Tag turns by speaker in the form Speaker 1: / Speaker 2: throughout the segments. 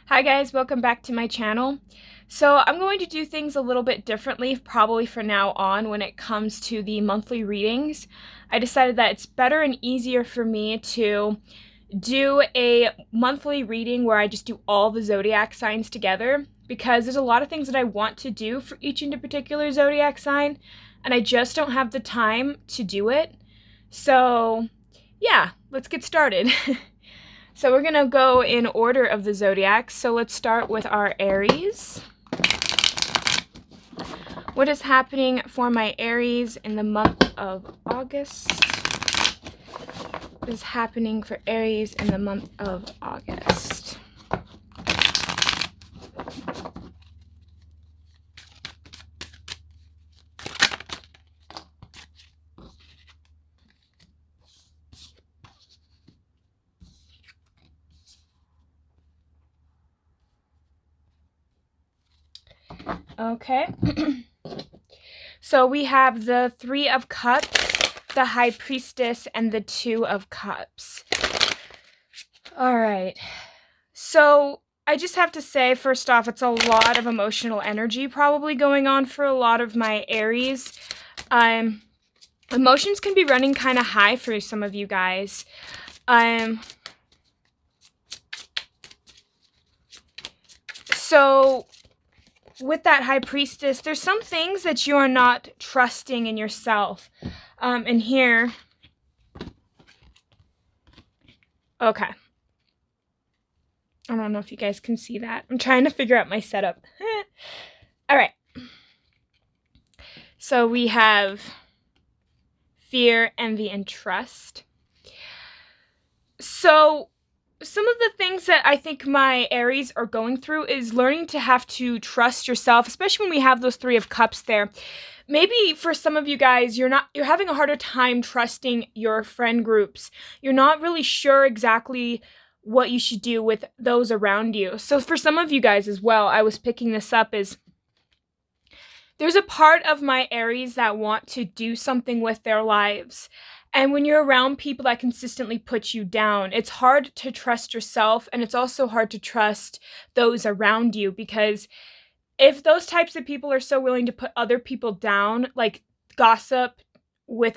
Speaker 1: Hi guys, welcome back to my channel. So I'm going to do things a little bit differently probably from now on when it comes to the monthly readings. I decided that it's better and easier for me to do a monthly reading where I just do all the zodiac signs together because there's a lot of things that I want to do for each and particular zodiac sign and I just don't have the time to do it. So yeah, let's get started. So we're going to go in order of the zodiacs. So let's start with our Aries. What is happening for my Aries in the month of August? What is happening for Aries in the month of August? Okay. So we have the Three of Cups, the High Priestess, and the Two of Cups. All right. So I just have to say, first off, it's a lot of emotional energy probably going on for a lot of my Aries. Emotions can be running kind of high for some of you guys. So with that High Priestess, there's some things that you are not trusting in yourself. And here, okay. I don't know if you guys can see that. I'm trying to figure out my setup. All right. So we have fear, envy, and trust. So some of the things that I think my Aries are going through is learning to have to trust yourself, especially when we have those Three of Cups there. Maybe for some of you guys, you're having a harder time trusting your friend groups. You're not really sure exactly what you should do with those around you. So for some of you guys as well, I was picking this up is there's a part of my Aries that want to do something with their lives. And when you're around people that consistently put you down, it's hard to trust yourself, and it's also hard to trust those around you, because if those types of people are so willing to put other people down, like gossip to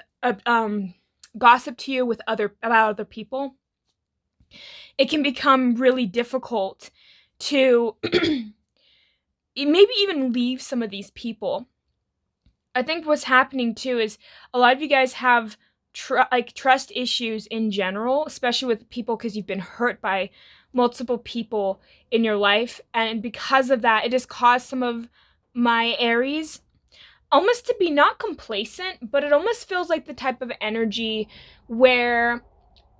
Speaker 1: you with about other people, it can become really difficult to maybe even leave some of these people. I think what's happening too is a lot of you guys have trust issues in general, especially with people because you've been hurt by multiple people in your life. And because of that, it has caused some of my Aries almost to be not complacent, but it almost feels like the type of energy where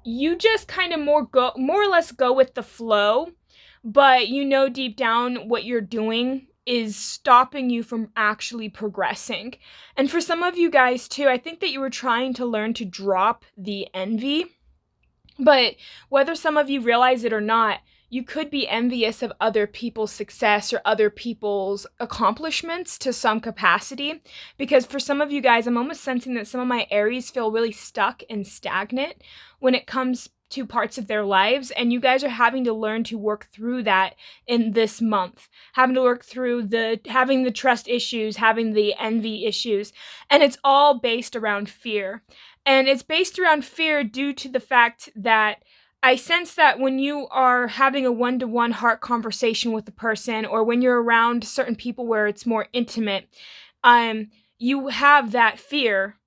Speaker 1: you just kind of more or less go with the flow, but you know deep down what you're doing is stopping you from actually progressing. And for some of you guys too, I think that you were trying to learn to drop the envy, but whether some of you realize it or not, you could be envious of other people's success or other people's accomplishments to some capacity. Because for some of you guys, I'm almost sensing that some of my Aries feel really stuck and stagnant when it comes to parts of their lives, and you guys are having to learn to work through that in this month, having to work through having the trust issues, having the envy issues, and it's all based around fear. And it's based around fear due to the fact that I sense that when you are having a one-to-one heart conversation with a person, or when you're around certain people where it's more intimate, you have that fear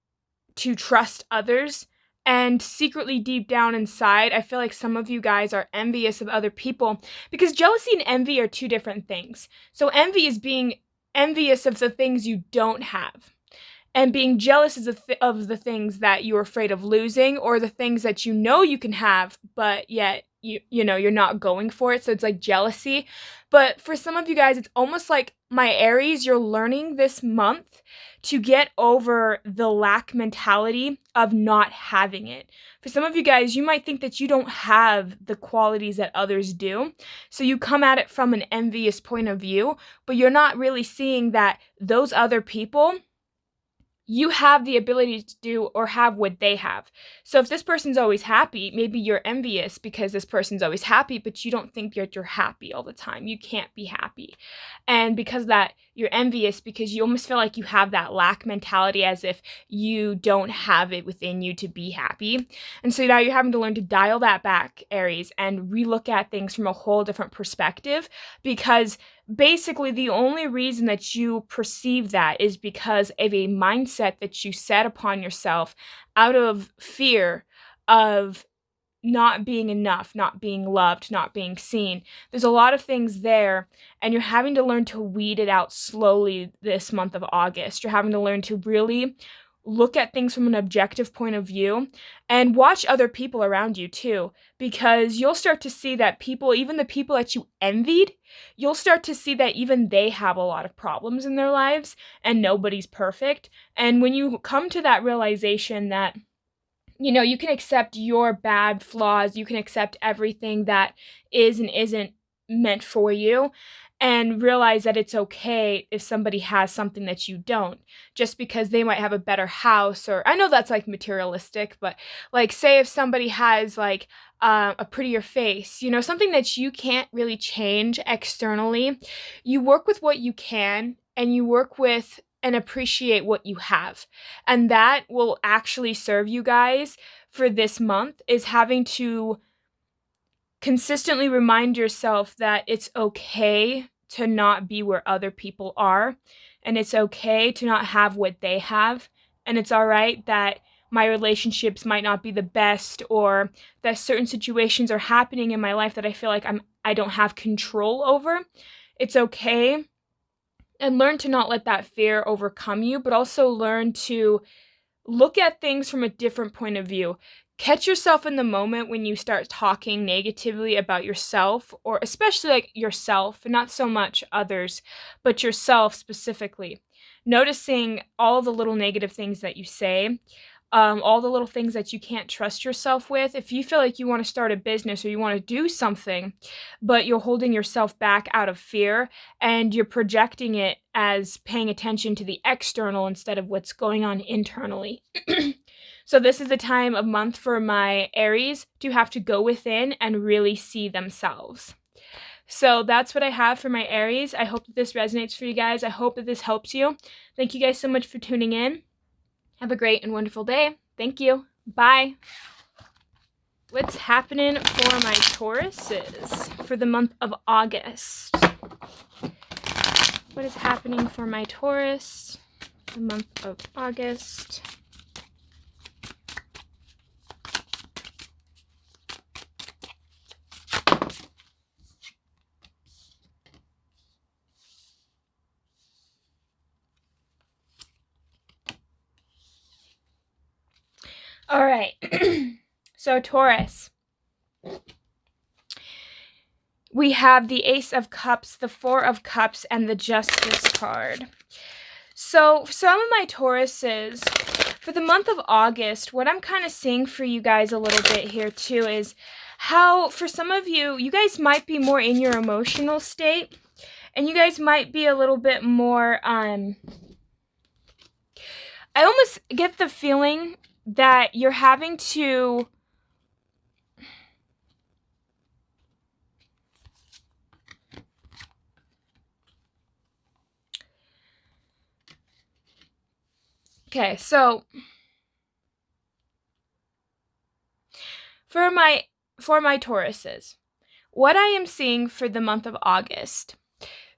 Speaker 1: to trust others. And secretly deep down inside, I feel like some of you guys are envious of other people, because jealousy and envy are two different things. So envy is being envious of the things you don't have. And being jealous is of the things that you're afraid of losing, or the things that you know you can have, but yet you're not going for it. So it's like jealousy. But for some of you guys, it's almost like my Aries, you're learning this month to get over the lack mentality of not having it. For some of you guys, you might think that you don't have the qualities that others do. So you come at it from an envious point of view, but you're not really seeing that those other people you have the ability to do or have what they have. So if this person's always happy, maybe you're envious because this person's always happy, but you don't think that you're happy all the time. You can't be happy. And because of that, you're envious because you almost feel like you have that lack mentality, as if you don't have it within you to be happy. And so now you're having to learn to dial that back, Aries, and relook at things from a whole different perspective, because basically the only reason that you perceive that is because of a mindset that you set upon yourself out of fear of not being enough, not being loved, not being seen. There's a lot of things there, and you're having to learn to weed it out slowly this month of August. You're having to learn to really look at things from an objective point of view and watch other people around you too, because you'll start to see that people, even the people that you envied, you'll start to see that even they have a lot of problems in their lives and nobody's perfect. And when you come to that realization that you can accept your bad flaws, you can accept everything that is and isn't meant for you, and realize that it's okay if somebody has something that you don't, just because they might have a better house, or I know that's like materialistic, but like say if somebody has like a prettier face, something that you can't really change externally, you work with what you can, and you work with and appreciate what you have. And that will actually serve you guys for this month, is having to consistently remind yourself that it's okay to not be where other people are, and it's okay to not have what they have, and it's all right that my relationships might not be the best, or that certain situations are happening in my life that I feel like I don't have control over. It's okay. And learn to not let that fear overcome you, but also learn to look at things from a different point of view. Catch yourself in the moment when you start talking negatively about yourself, or especially like yourself, and not so much others, but yourself specifically. Noticing all the little negative things that you say, all the little things that you can't trust yourself with. If you feel like you want to start a business or you want to do something, but you're holding yourself back out of fear, and you're projecting it as paying attention to the external instead of what's going on internally. So this is the time of month for my Aries to have to go within and really see themselves. So that's what I have for my Aries. I hope that this resonates for you guys. I hope that this helps you. Thank you guys so much for tuning in. Have a great and wonderful day. Thank you. Bye. What's happening for my Tauruses for the month of August? What is happening for my Taurus the month of August? All right. So Taurus, we have the Ace of Cups, the Four of Cups, and the Justice card. So some of my Tauruses, for the month of August, what I'm kind of seeing for you guys a little bit here too is how, for some of you, you guys might be more in your emotional state, and you guys might be a little bit more, I almost get the feeling that you're having to okay, so for my Tauruses, what I am seeing for the month of August,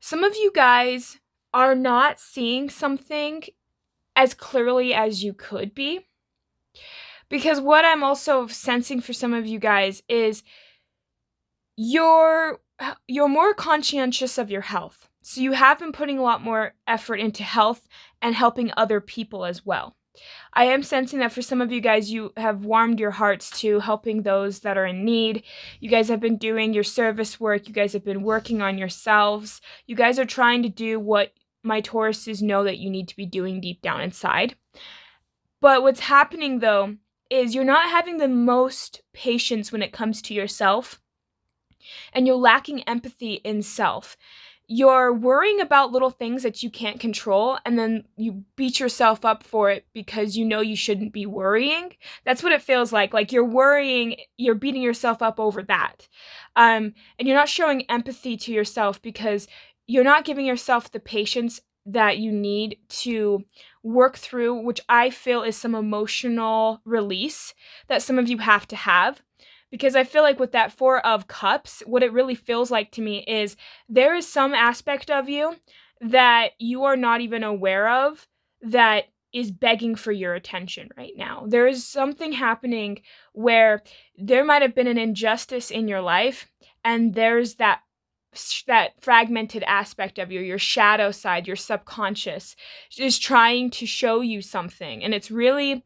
Speaker 1: some of you guys are not seeing something as clearly as you could be. Because what I'm also sensing for some of you guys is you're more conscientious of your health. So you have been putting a lot more effort into health and helping other people as well. I am sensing that for some of you guys, you have warmed your hearts to helping those that are in need. You guys have been doing your service work. You guys have been working on yourselves. You guys are trying to do what my Tauruses know that you need to be doing deep down inside. But what's happening, though, is you're not having the most patience when it comes to yourself, and you're lacking empathy in self. you're worrying about little things that you can't control, and then you beat yourself up for it because you know you shouldn't be worrying. That's what it feels like. Like you're worrying, you're beating yourself up over that. And you're not showing empathy to yourself because you're not giving yourself the patience that you need to work through, which I feel is some emotional release that some of you have to have. Because I feel like with that Four of Cups, what it really feels like to me is there is some aspect of you that you are not even aware of that is begging for your attention right now. There is something happening where there might have been an injustice in your life, and there's that fragmented aspect of you, your shadow side, your subconscious, is trying to show you something, and it's really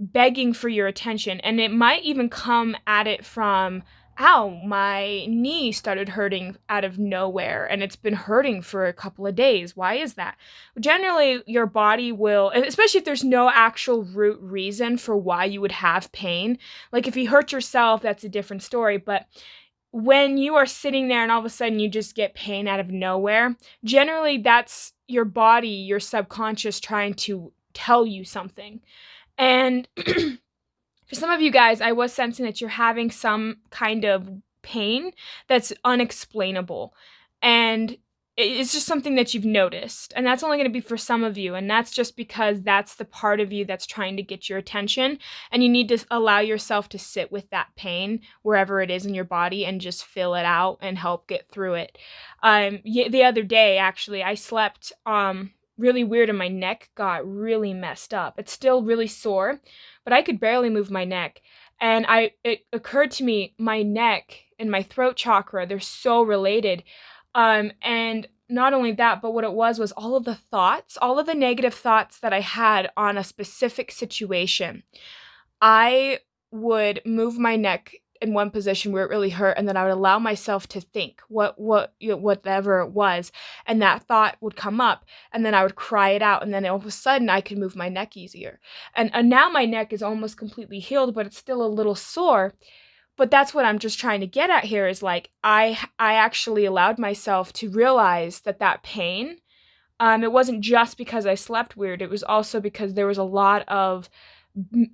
Speaker 1: begging for your attention. And it might even come at it from, ow, my knee started hurting out of nowhere, and it's been hurting for a couple of days. Why is that? Generally, your body will, especially if there's no actual root reason for why you would have pain. Like if you hurt yourself, that's a different story, but when you are sitting there and all of a sudden you just get pain out of nowhere, generally that's your body, your subconscious trying to tell you something. And for some of you guys, I was sensing that you're having some kind of pain that's unexplainable. And it's just something that you've noticed. And that's only going to be for some of you. And that's just because that's the part of you that's trying to get your attention. And you need to allow yourself to sit with that pain wherever it is in your body and just fill it out and help get through it. The other day, actually, I slept really weird and my neck got really messed up. It's still really sore, but I could barely move my neck. And it occurred to me, my neck and my throat chakra, they're so related. And not only that, but what it was all of the thoughts, all of the negative thoughts that I had on a specific situation. I would move my neck in one position where it really hurt, and then I would allow myself to think whatever it was, and that thought would come up, and then I would cry it out, and then all of a sudden I could move my neck easier. And now my neck is almost completely healed, but it's still a little sore. But that's what I'm just trying to get at here is like I actually allowed myself to realize that pain, it wasn't just because I slept weird. It was also because there was a lot of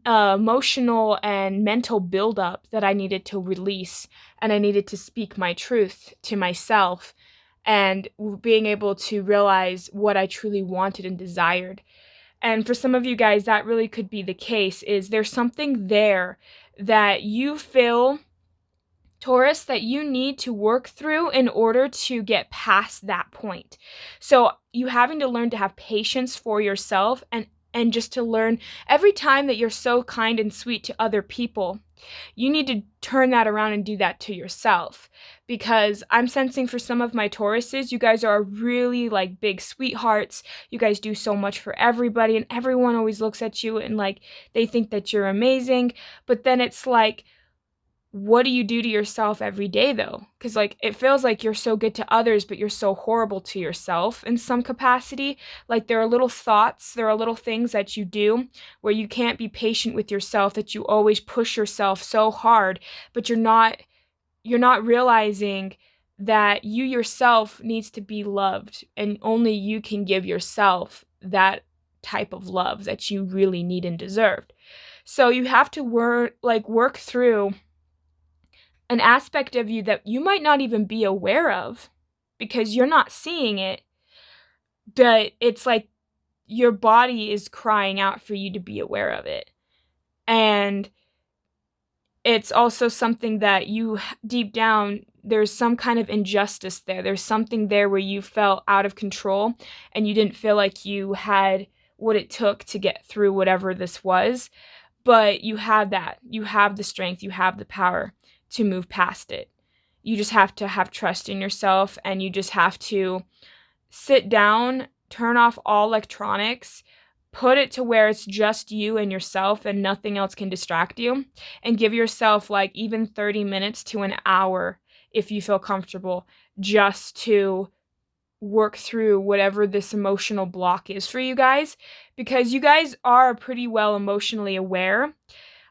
Speaker 1: emotional and mental buildup that I needed to release, and I needed to speak my truth to myself and being able to realize what I truly wanted and desired. And for some of you guys, that really could be the case, is there's something there that you feel, Taurus, that you need to work through in order to get past that point. So you having to learn to have patience for yourself and just to learn every time that you're so kind and sweet to other people, you need to turn that around and do that to yourself. Because I'm sensing for some of my Tauruses, you guys are really like big sweethearts. You guys do so much for everybody, and everyone always looks at you and like they think that you're amazing. But then it's like, what do you do to yourself every day though? Because like it feels like you're so good to others, but you're so horrible to yourself in some capacity. Like there are little thoughts, there are little things that you do where you can't be patient with yourself, that you always push yourself so hard, but you're not realizing that you yourself needs to be loved, and only you can give yourself that type of love that you really need and deserve. So you have to work through an aspect of you that you might not even be aware of because you're not seeing it, but it's like your body is crying out for you to be aware of it. And it's also something that you deep down, there's some kind of injustice there. There's something there where you felt out of control and you didn't feel like you had what it took to get through whatever this was, but you have that. You have the strength, you have the power to move past it. You just have to have trust in yourself, and you just have to sit down, turn off all electronics, put it to where it's just you and yourself and nothing else can distract you, and give yourself like even 30 minutes to an hour, if you feel comfortable, just to work through whatever this emotional block is for you guys, because you guys are pretty well emotionally aware.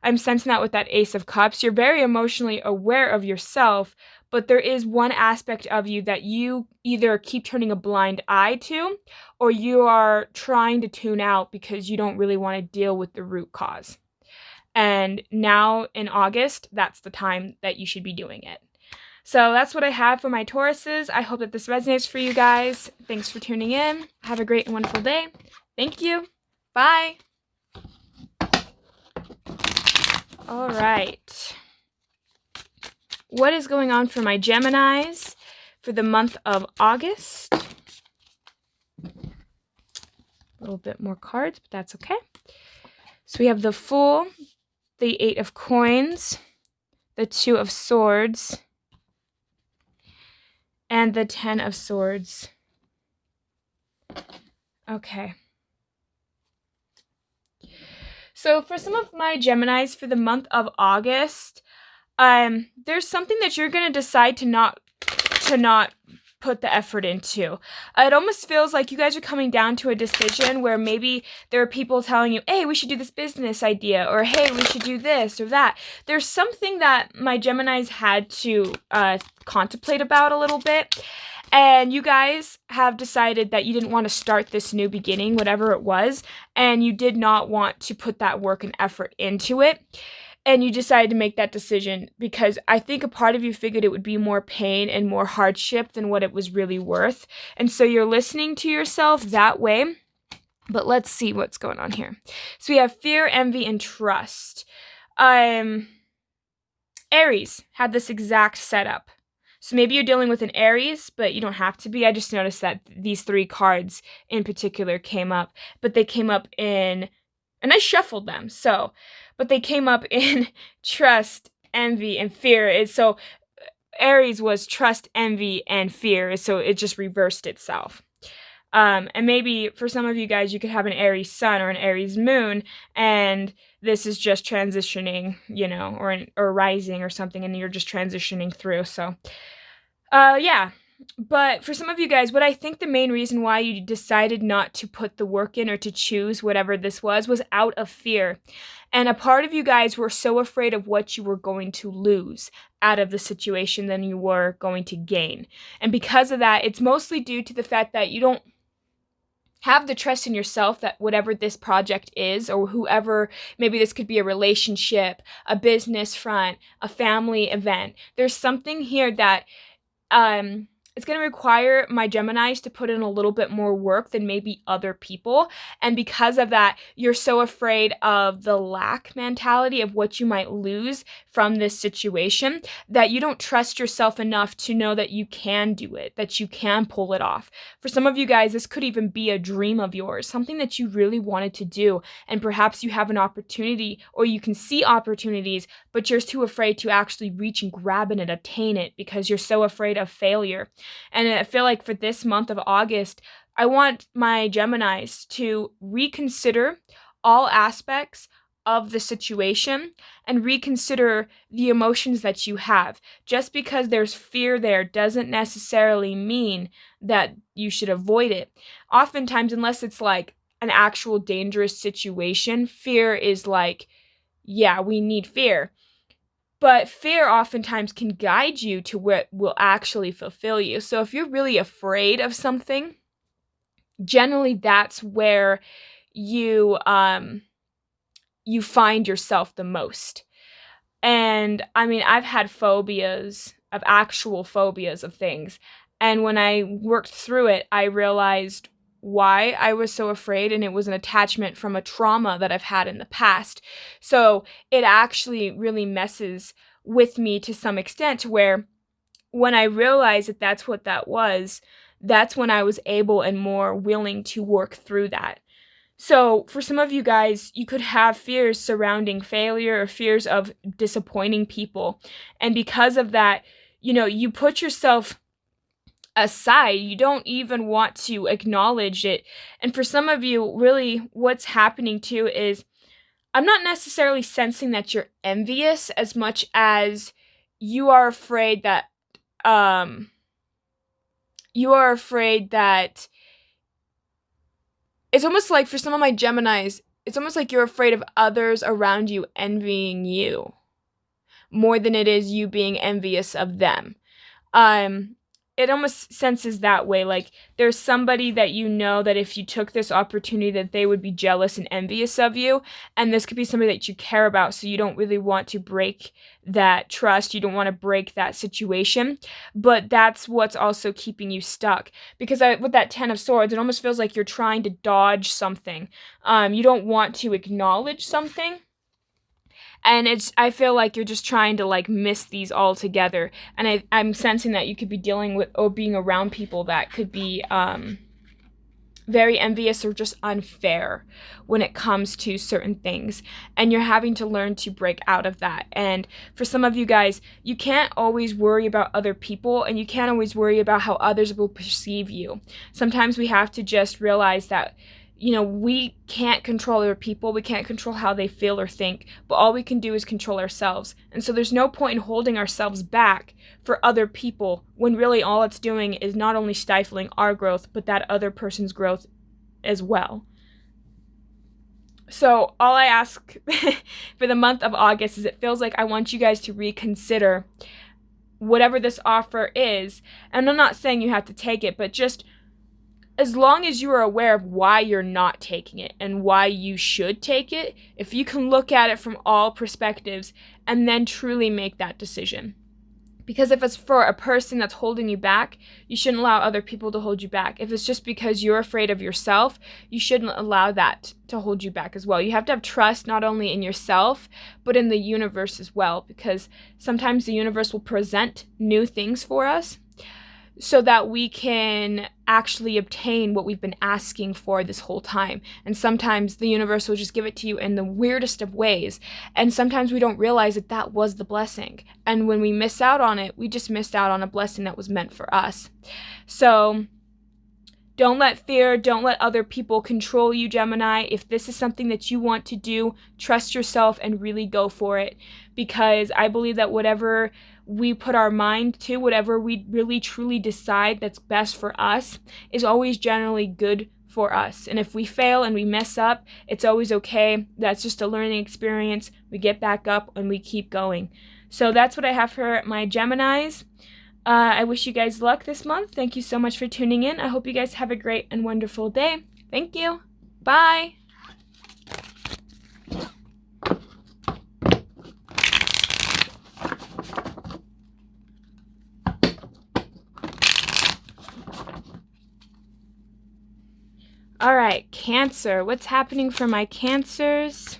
Speaker 1: I'm sensing that with that Ace of Cups. You're very emotionally aware of yourself, but there is one aspect of you that you either keep turning a blind eye to, or you are trying to tune out because you don't really want to deal with the root cause. And now in August, that's the time that you should be doing it. So that's what I have for my Tauruses. I hope that this resonates for you guys. Thanks for tuning in. Have a great and wonderful day. Thank you. Bye. All right. What is going on for my Geminis for the month of August? A little bit more cards, but that's okay. So we have the Fool, the 8 of Coins, the 2 of Swords, and the 10 of Swords. Okay. So for some of my Geminis for the month of August, there's something that you're going to decide to not put the effort into. It almost feels like you guys are coming down to a decision where maybe there are people telling you, hey, we should do this business idea, or hey, we should do this or that. There's something that my Geminis had to contemplate about a little bit. And you guys have decided that you didn't want to start this new beginning, whatever it was, and you did not want to put that work and effort into it. And you decided to make that decision because I think a part of you figured it would be more pain and more hardship than what it was really worth. And so you're listening to yourself that way. But let's see what's going on here. So we have fear, envy, and trust. Aries had this exact setup. So maybe you're dealing with an Aries, but you don't have to be. I just noticed that these 3 cards in particular came up. But they came up in, and I shuffled them, so... But they came up in trust, envy, and fear. So Aries was trust, envy, and fear. So it just reversed itself. And maybe for some of you guys, you could have an Aries sun or an Aries moon, and this is just transitioning, you know, or rising or something, and you're just transitioning through. So, yeah. But for some of you guys, what I think the main reason why you decided not to put the work in or to choose whatever this was out of fear. And a part of you guys were so afraid of what you were going to lose out of the situation than you were going to gain. And because of that, it's mostly due to the fact that you don't have the trust in yourself that whatever this project is, or whoever, maybe this could be a relationship, a business front, a family event. There's something here that it's going to require my Geminis to put in a little bit more work than maybe other people. And because of that, you're so afraid of the lack mentality of what you might lose from this situation that you don't trust yourself enough to know that you can do it, that you can pull it off. For some of you guys, this could even be a dream of yours, something that you really wanted to do. And perhaps you have an opportunity, or you can see opportunities, but you're too afraid to actually reach and grab it and attain it because you're so afraid of failure. And I feel like for this month of August, I want my Geminis to reconsider all aspects of the situation and reconsider the emotions that you have. Just because there's fear there doesn't necessarily mean that you should avoid it. Oftentimes, unless it's like an actual dangerous situation, fear is like, yeah, we need fear. But fear oftentimes can guide you to what will actually fulfill you. So if you're really afraid of something, generally that's where you find yourself the most. And I mean, I've had actual phobias of things. And when I worked through it, I realized why I was so afraid, and it was an attachment from a trauma that I've had in the past. So it actually really messes with me to some extent, to where when I realized that that's what that was, that's when I was able and more willing to work through that. So for some of you guys, you could have fears surrounding failure or fears of disappointing people. And because of that, you know, you put yourself aside. You don't even want to acknowledge it. And for some of you, really what's happening too is, I'm not necessarily sensing that you're envious as much as you are afraid that it's almost like for some of my Geminis, it's almost like you're afraid of others around you envying you more than it is you being envious of them. It almost senses that way, like there's somebody that you know that if you took this opportunity that they would be jealous and envious of you, and this could be somebody that you care about, so you don't really want to break that trust, you don't want to break that situation, but that's what's also keeping you stuck, because with that Ten of Swords, it almost feels like you're trying to dodge something. You don't want to acknowledge something, and I feel like you're just trying to like miss these all together, and I'm sensing that you could be dealing with or being around people that could be very envious or just unfair when it comes to certain things, and you're having to learn to break out of that. And for some of you guys, you can't always worry about other people, and you can't always worry about how others will perceive you. Sometimes we have to just realize that, you know, we can't control other people, we can't control how they feel or think, but all we can do is control ourselves. And so there's no point in holding ourselves back for other people when really all it's doing is not only stifling our growth, but that other person's growth as well. So all I ask for the month of August is, it feels like I want you guys to reconsider whatever this offer is. And I'm not saying you have to take it, but just as long as you are aware of why you're not taking it and why you should take it, if you can look at it from all perspectives and then truly make that decision. Because if it's for a person that's holding you back, you shouldn't allow other people to hold you back. If it's just because you're afraid of yourself, you shouldn't allow that to hold you back as well. You have to have trust not only in yourself, but in the universe as well, because sometimes the universe will present new things for us, so that we can actually obtain what we've been asking for this whole time. And sometimes the universe will just give it to you in the weirdest of ways. And sometimes we don't realize that that was the blessing. And when we miss out on it, we just missed out on a blessing that was meant for us. So don't let fear, don't let other people control you, Gemini. If this is something that you want to do, trust yourself and really go for it. Because I believe that whatever we put our mind to, whatever we really truly decide that's best for us, is always generally good for us. And if we fail and we mess up, it's always okay. That's just a learning experience. We get back up and we keep going. So that's what I have for my Geminis. I wish you guys luck this month. Thank you so much for tuning in. I hope you guys have a great and wonderful day. Thank you. Bye. All right, Cancer. What's happening for my Cancers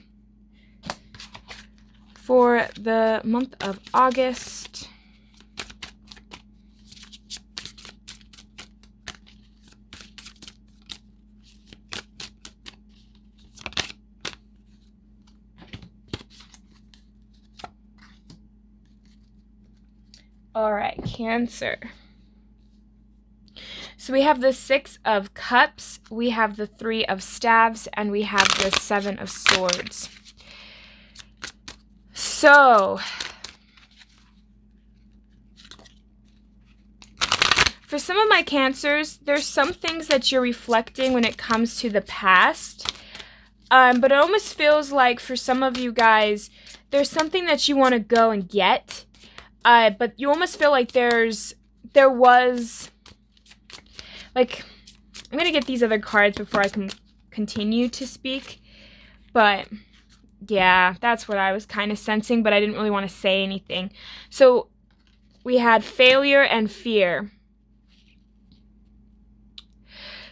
Speaker 1: for the month of August? All right, Cancer. So we have the Six of Cups, we have the Three of Staves, and we have the Seven of Swords. So, for some of my Cancers, there's some things that you're reflecting when it comes to the past. But it almost feels like for some of you guys, there's something that you want to go and get. But you almost feel like there was... Like, I'm going to get these other cards before I can continue to speak. But, yeah, that's what I was kind of sensing, but I didn't really want to say anything. So, we had failure and fear.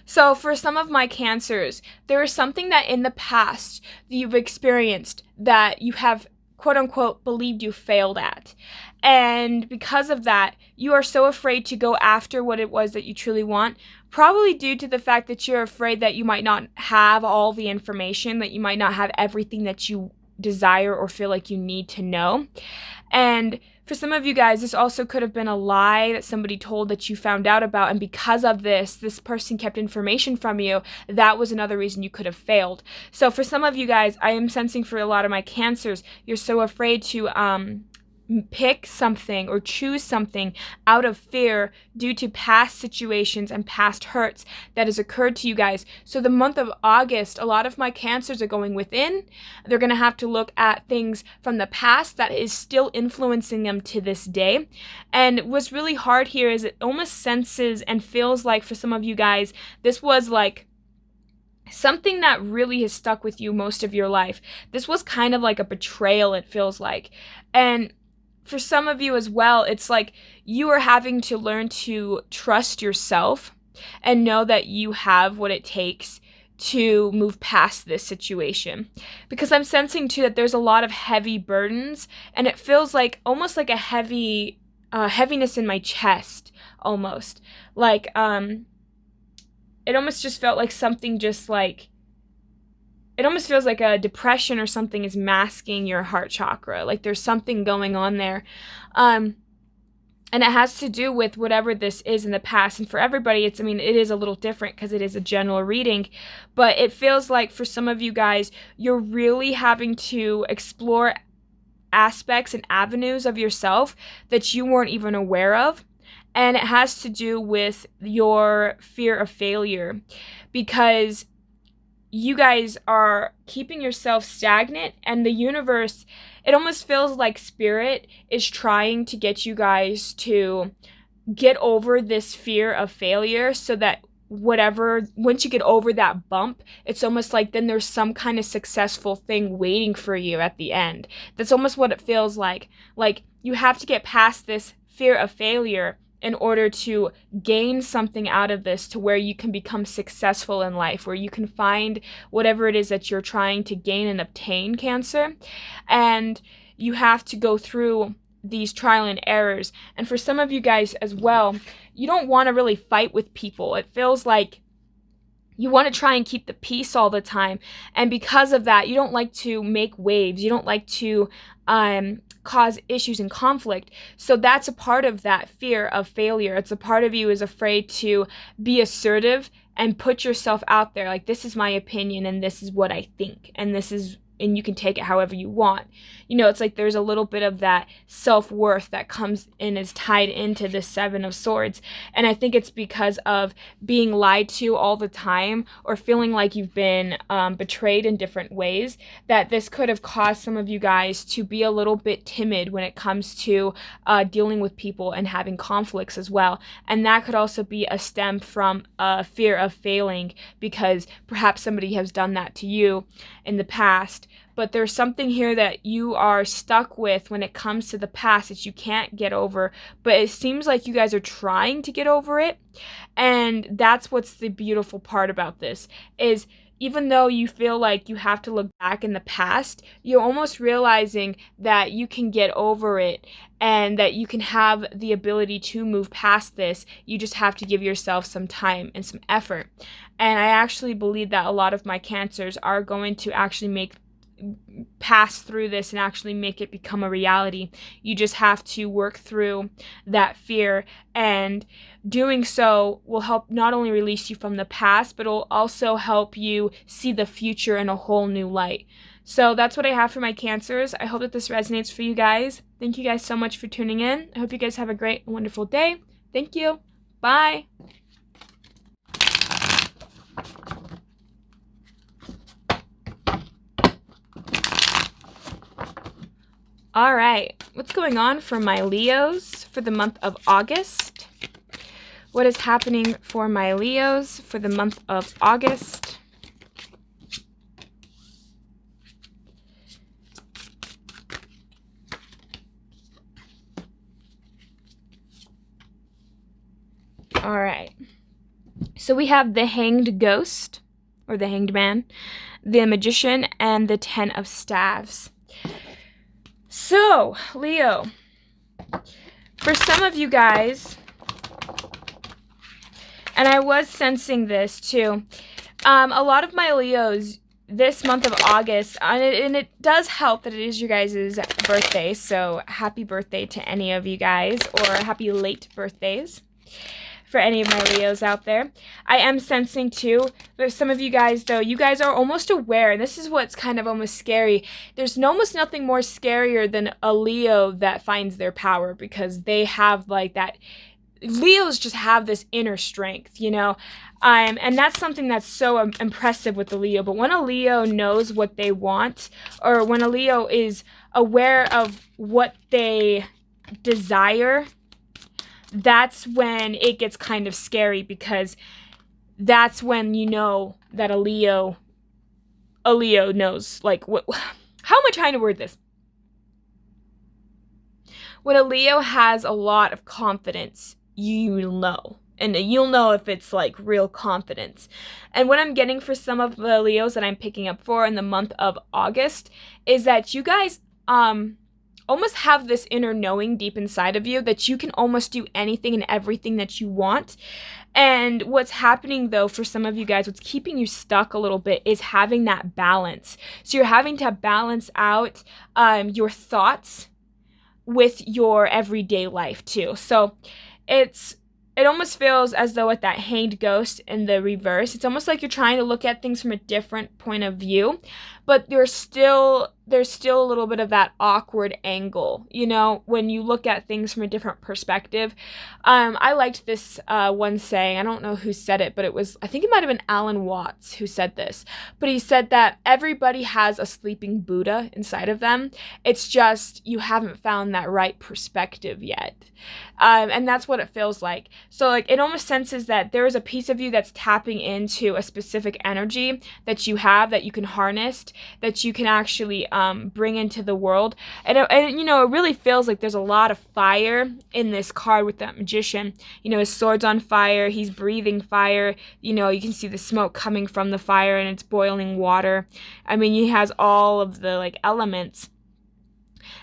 Speaker 1: So, for some of my Cancers, there is something that in the past that you've experienced that you have, quote-unquote, believed you failed at. And because of that, you are so afraid to go after what it was that you truly want, probably due to the fact that you're afraid that you might not have all the information, that you might not have everything that you desire or feel like you need to know. And for some of you guys, this also could have been a lie that somebody told that you found out about, and because of this person kept information from you. That was another reason you could have failed. So for some of you guys, I am sensing for a lot of my Cancers, you're so afraid to pick something or choose something out of fear due to past situations and past hurts that has occurred to you guys. So the month of August, a lot of my Cancers are going within. They're going to have to look at things from the past that is still influencing them to this day. And what's really hard here is it almost senses and feels like for some of you guys, this was like something that really has stuck with you most of your life. This was kind of like a betrayal, it feels like. And for some of you as well, it's like you are having to learn to trust yourself and know that you have what it takes to move past this situation. Because I'm sensing too that there's a lot of heavy burdens, and it feels like almost like a heaviness in my chest, almost. Like, it almost just felt like something just like, it almost feels like a depression or something is masking your heart chakra. Like there's something going on there. And it has to do with whatever this is in the past. And for everybody, it is a little different because it is a general reading. But it feels like for some of you guys, you're really having to explore aspects and avenues of yourself that you weren't even aware of. And it has to do with your fear of failure, because you guys are keeping yourself stagnant, and the universe, it almost feels like spirit is trying to get you guys to get over this fear of failure, so that once you get over that bump, it's almost like then there's some kind of successful thing waiting for you at the end. That's almost what it feels like. Like you have to get past this fear of failure in order to gain something out of this, to where you can become successful in life, where you can find whatever it is that you're trying to gain and obtain, Cancer. And you have to go through these trial and errors. And for some of you guys as well, you don't want to really fight with people. It feels like you want to try and keep the peace all the time. And because of that, you don't like to make waves. You don't like to cause issues and conflict. So that's a part of that fear of failure. It's a part of you is afraid to be assertive and put yourself out there. Like, this is my opinion and this is what I think. And you can take it however you want. It's like there's a little bit of that self-worth that comes in, is tied into the Seven of Swords. And I think it's because of being lied to all the time, or feeling like you've been betrayed in different ways, that this could have caused some of you guys to be a little bit timid when it comes to dealing with people and having conflicts as well. And that could also be a stem from a fear of failing, because perhaps somebody has done that to you in the past. But there's something here that you are stuck with when it comes to the past that you can't get over. But it seems like you guys are trying to get over it. And that's what's the beautiful part about this, is even though you feel like you have to look back in the past, you're almost realizing that you can get over it and that you can have the ability to move past this. You just have to give yourself some time and some effort. And I actually believe that a lot of my Cancers are going to actually pass through this and actually make it become a reality. You just have to work through that fear, and doing so will help not only release you from the past, but it'll also help you see the future in a whole new light. So that's what I have for my Cancers. I hope that this resonates for you guys. Thank you guys so much for tuning in. I hope you guys have a great and wonderful day. Thank you. Bye. All right, what's going on for my Leos for the month of August? What is happening for my Leos for the month of August? All right, so we have the Hanged Ghost, or the Hanged Man, the Magician, and the Ten of Staves. So, Leo, for some of you guys, and I was sensing this too, a lot of my Leos this month of August, and it does help that it is your guys' birthday, so happy birthday to any of you guys, or happy late birthdays. for any of my Leos out there. I am sensing too, there's some of you guys though, you guys are almost aware, and this is what's kind of almost scary. There's almost nothing more scarier than a Leo that finds their power, because they have like that, Leos just have this inner strength, you know, and that's something that's so impressive with the Leo. But when a Leo knows what they want, or when a Leo is aware of what they desire, that's when it gets kind of scary, because that's when you know that a Leo knows, like, what, how am I trying to word this? When a Leo has a lot of confidence, you'll know. And you'll know if it's like real confidence. And what I'm getting for some of the Leos that I'm picking up for in the month of August is that you guys almost have this inner knowing deep inside of you that you can almost do anything and everything that you want. And what's happening though for some of you guys, what's keeping you stuck a little bit is having that balance. So you're having to balance out your thoughts with your everyday life too. So it almost feels as though with that hanged ghost in the reverse, it's almost like you're trying to look at things from a different point of view, but there's still a little bit of that awkward angle, you know, when you look at things from a different perspective. I liked this one saying, I don't know who said it, but I think it might have been Alan Watts who said this, but he said that everybody has a sleeping Buddha inside of them. It's just you haven't found that right perspective yet. And that's what it feels like. So like it almost senses that there is a piece of you that's tapping into a specific energy that you have, that you can harness, that you can actually bring into the world. And you know, it really feels like there's a lot of fire in this card with that magician. You know, his sword's on fire, he's breathing fire, you know, you can see the smoke coming from the fire and it's boiling water. I mean, he has all of the like elements.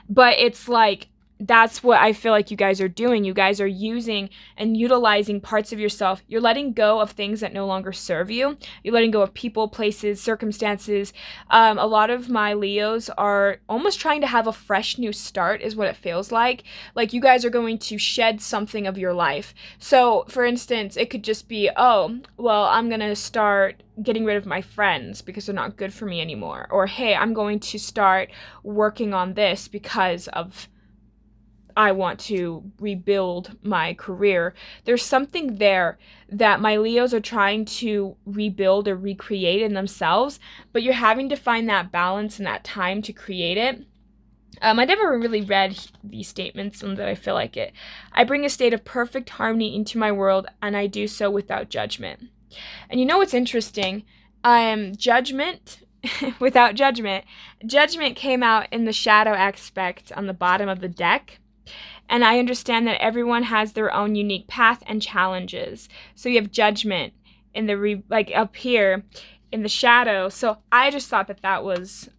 Speaker 1: But it's like, that's what I feel like you guys are doing. You guys are using and utilizing parts of yourself. You're letting go of things that no longer serve you. You're letting go of people, places, circumstances. A lot of my Leos are almost trying to have a fresh new start is what it feels like. Like you guys are going to shed something of your life. So for instance, it could just be, oh, well, I'm going to start getting rid of my friends because they're not good for me anymore. Or, hey, I'm going to start working on this because of I want to rebuild my career. There's something there that my Leos are trying to rebuild or recreate in themselves, but you're having to find that balance and that time to create it. I never really read these statements, and that I feel like it. I bring a state of perfect harmony into my world, and I do so without judgment. And you know what's interesting? Judgment without judgment. Judgment came out in the shadow aspect on the bottom of the deck. And I understand that everyone has their own unique path and challenges. So you have judgment in the like up here in the shadow. So I just thought that that was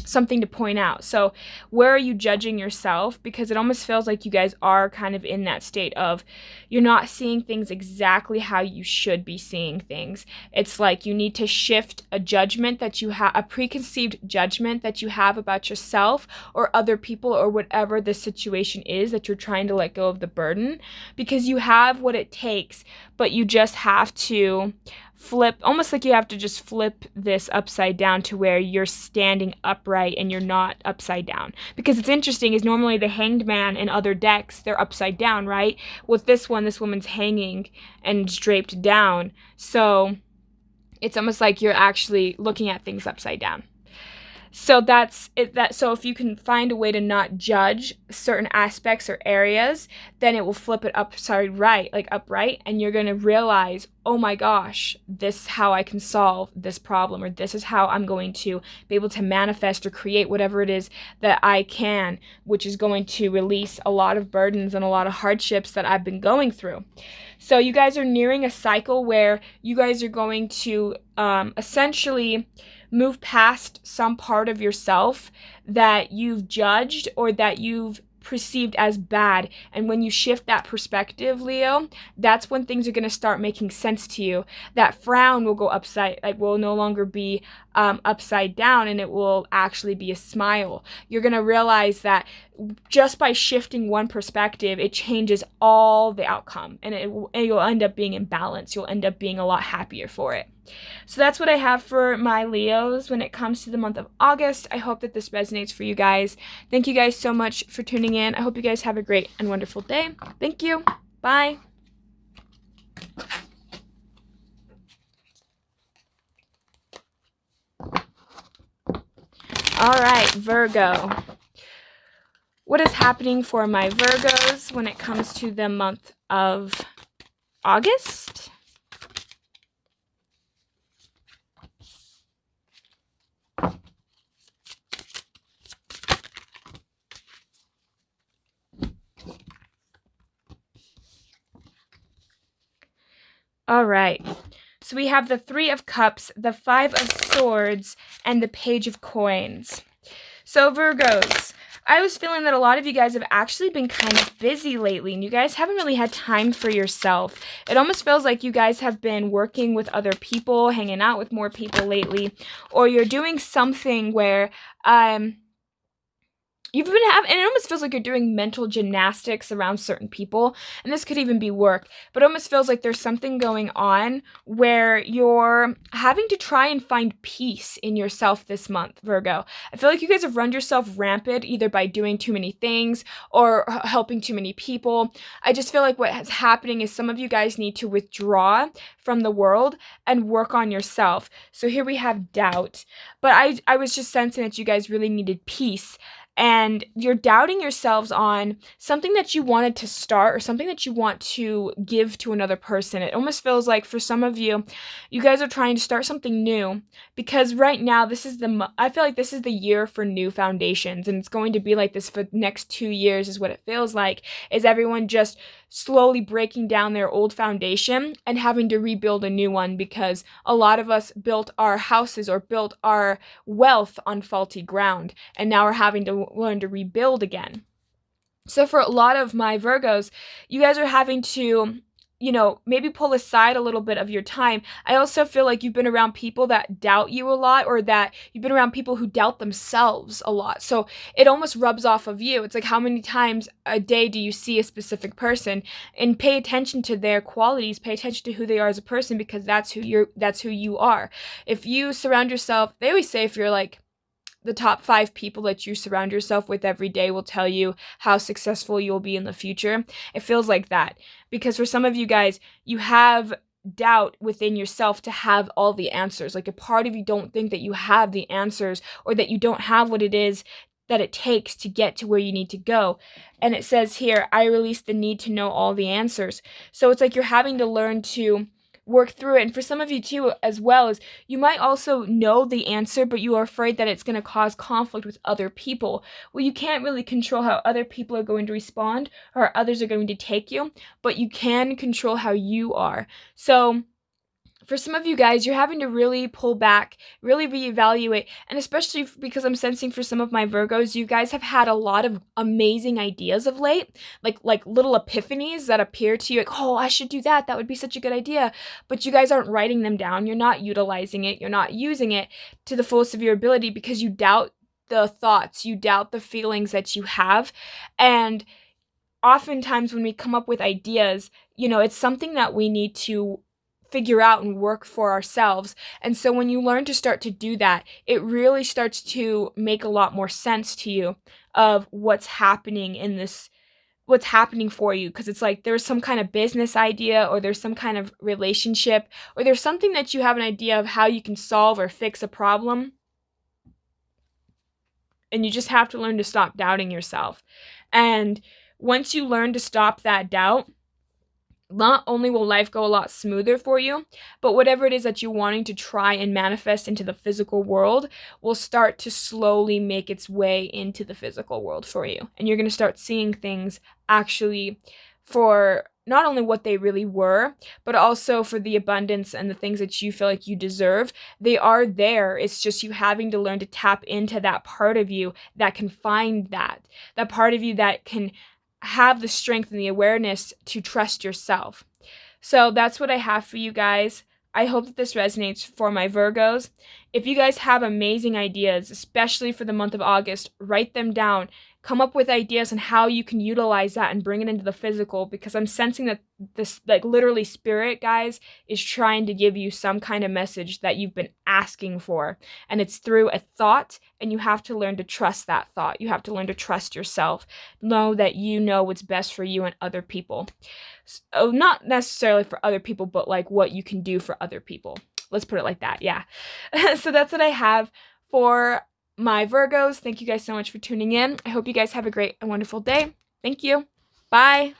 Speaker 1: something to point out. So where are you judging yourself? Because it almost feels like you guys are kind of in that state of you're not seeing things exactly how you should be seeing things. It's like you need to shift a judgment that you have, a preconceived judgment that you have about yourself or other people or whatever the situation is that you're trying to let go of the burden, because you have what it takes, but you just have to flip, almost like you have to just flip this upside down to where you're standing upright and you're not upside down. Because it's interesting is normally the Hanged Man in other decks, they're upside down, right? With this one, this woman's hanging and draped down. So it's almost like you're actually looking at things upside down. So that's it. So if you can find a way to not judge certain aspects or areas, then it will flip it upright, and you're going to realize, oh my gosh, this is how I can solve this problem, or this is how I'm going to be able to manifest or create whatever it is that I can, which is going to release a lot of burdens and a lot of hardships that I've been going through. So you guys are nearing a cycle where you guys are going to essentially move past some part of yourself that you've judged or that you've perceived as bad. And when you shift that perspective, Leo, that's when things are going to start making sense to you. That frown will go will no longer be upside down, and it will actually be a smile. You're going to realize that just by shifting one perspective, it changes all the outcome, and you'll end up being in balance. You'll end up being a lot happier for it. So that's what I have for my Leos when it comes to the month of August. I hope that this resonates for you guys. Thank you guys so much for tuning in. I hope you guys have a great and wonderful day. Thank you. Bye. All right, Virgo. What is happening for my Virgos when it comes to the month of August? All right, so we have the Three of Cups, the Five of Swords, and the Page of Coins. So Virgos, I was feeling that a lot of you guys have actually been kind of busy lately, and you guys haven't really had time for yourself. It almost feels like you guys have been working with other people, hanging out with more people lately, or you're doing something where you've been having, and it almost feels like you're doing mental gymnastics around certain people, and this could even be work, but it almost feels like there's something going on where you're having to try and find peace in yourself this month, Virgo. I feel like you guys have run yourself rampant, either by doing too many things or helping too many people. I just feel like what's happening is some of you guys need to withdraw from the world and work on yourself. So here we have doubt, but I was just sensing that you guys really needed peace. And you're doubting yourselves on something that you wanted to start or something that you want to give to another person. It almost feels like for some of you, you guys are trying to start something new, because right now I feel like this is the year for new foundations, and it's going to be like this for the next 2 years is what it feels like, is everyone just slowly breaking down their old foundation and having to rebuild a new one, because a lot of us built our houses or built our wealth on faulty ground, and now we're having to learn to rebuild again. So for a lot of my Virgos, you guys are having to, maybe pull aside a little bit of your time. I also feel like you've been around people that doubt you a lot, or that you've been around people who doubt themselves a lot. So it almost rubs off of you. It's like, how many times a day do you see a specific person? And pay attention to their qualities, pay attention to who they are as a person, because that's who you are. If you surround yourself, they always say if you're like the top 5 people that you surround yourself with every day will tell you how successful you'll be in the future. It feels like that, because for some of you guys, you have doubt within yourself to have all the answers. Like a part of you don't think that you have the answers, or that you don't have what it is that it takes to get to where you need to go. And it says here, I release the need to know all the answers. So it's like you're having to learn to work through it. And for some of you too, as well, as you might also know the answer, but you are afraid that it's going to cause conflict with other people. Well, you can't really control how other people are going to respond or how others are going to take you, but you can control how you are. So for some of you guys, you're having to really pull back, really reevaluate, and especially because I'm sensing for some of my Virgos, you guys have had a lot of amazing ideas of late, like little epiphanies that appear to you, like, oh, I should do that. That would be such a good idea. But you guys aren't writing them down. You're not utilizing it. You're not using it to the fullest of your ability, because you doubt the thoughts, you doubt the feelings that you have. And oftentimes when we come up with ideas, it's something that we need to figure out and work for ourselves. And so when you learn to start to do that, it really starts to make a lot more sense to you of what's happening for you. Because it's like there's some kind of business idea, or there's some kind of relationship, or there's something that you have an idea of how you can solve or fix a problem. And you just have to learn to stop doubting yourself. And once you learn to stop that doubt, not only will life go a lot smoother for you, but whatever it is that you're wanting to try and manifest into the physical world will start to slowly make its way into the physical world for you. And you're going to start seeing things actually for not only what they really were, but also for the abundance and the things that you feel like you deserve. They are there. It's just you having to learn to tap into that part of you that can find that part of you that can have the strength and the awareness to trust yourself. So that's what I have for you guys. I hope that this resonates for my Virgos. If you guys have amazing ideas, especially for the month of August, write them down. Come up with ideas on how you can utilize that and bring it into the physical, because I'm sensing that this, like, literally spirit, guys, is trying to give you some kind of message that you've been asking for. And it's through a thought, and you have to learn to trust that thought. You have to learn to trust yourself. Know that you know what's best for you and other people. So not necessarily for other people, but like what you can do for other people. Let's put it like that. Yeah. So that's what I have for my Virgos. Thank you guys so much for tuning in. I hope you guys have a great and wonderful day. Thank you. Bye.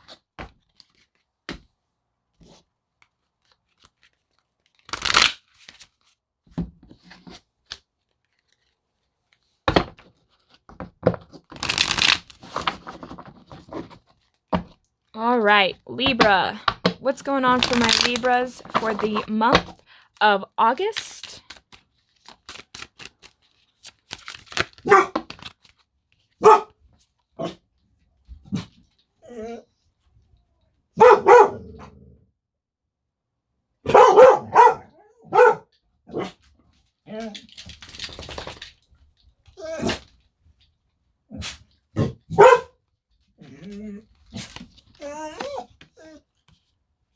Speaker 1: All right, Libra. What's going on for my Libras for the month of August?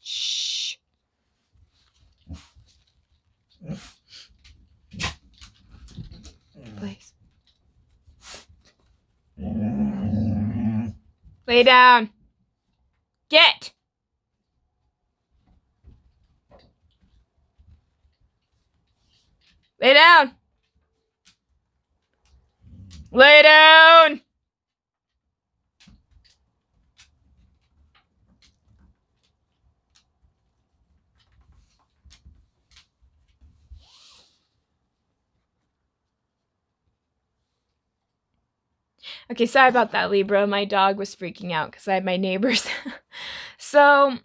Speaker 1: Shh. Please. Lay down. Get. Lay down. Lay down. Okay, sorry about that, Libra. My dog was freaking out because I had my neighbors. So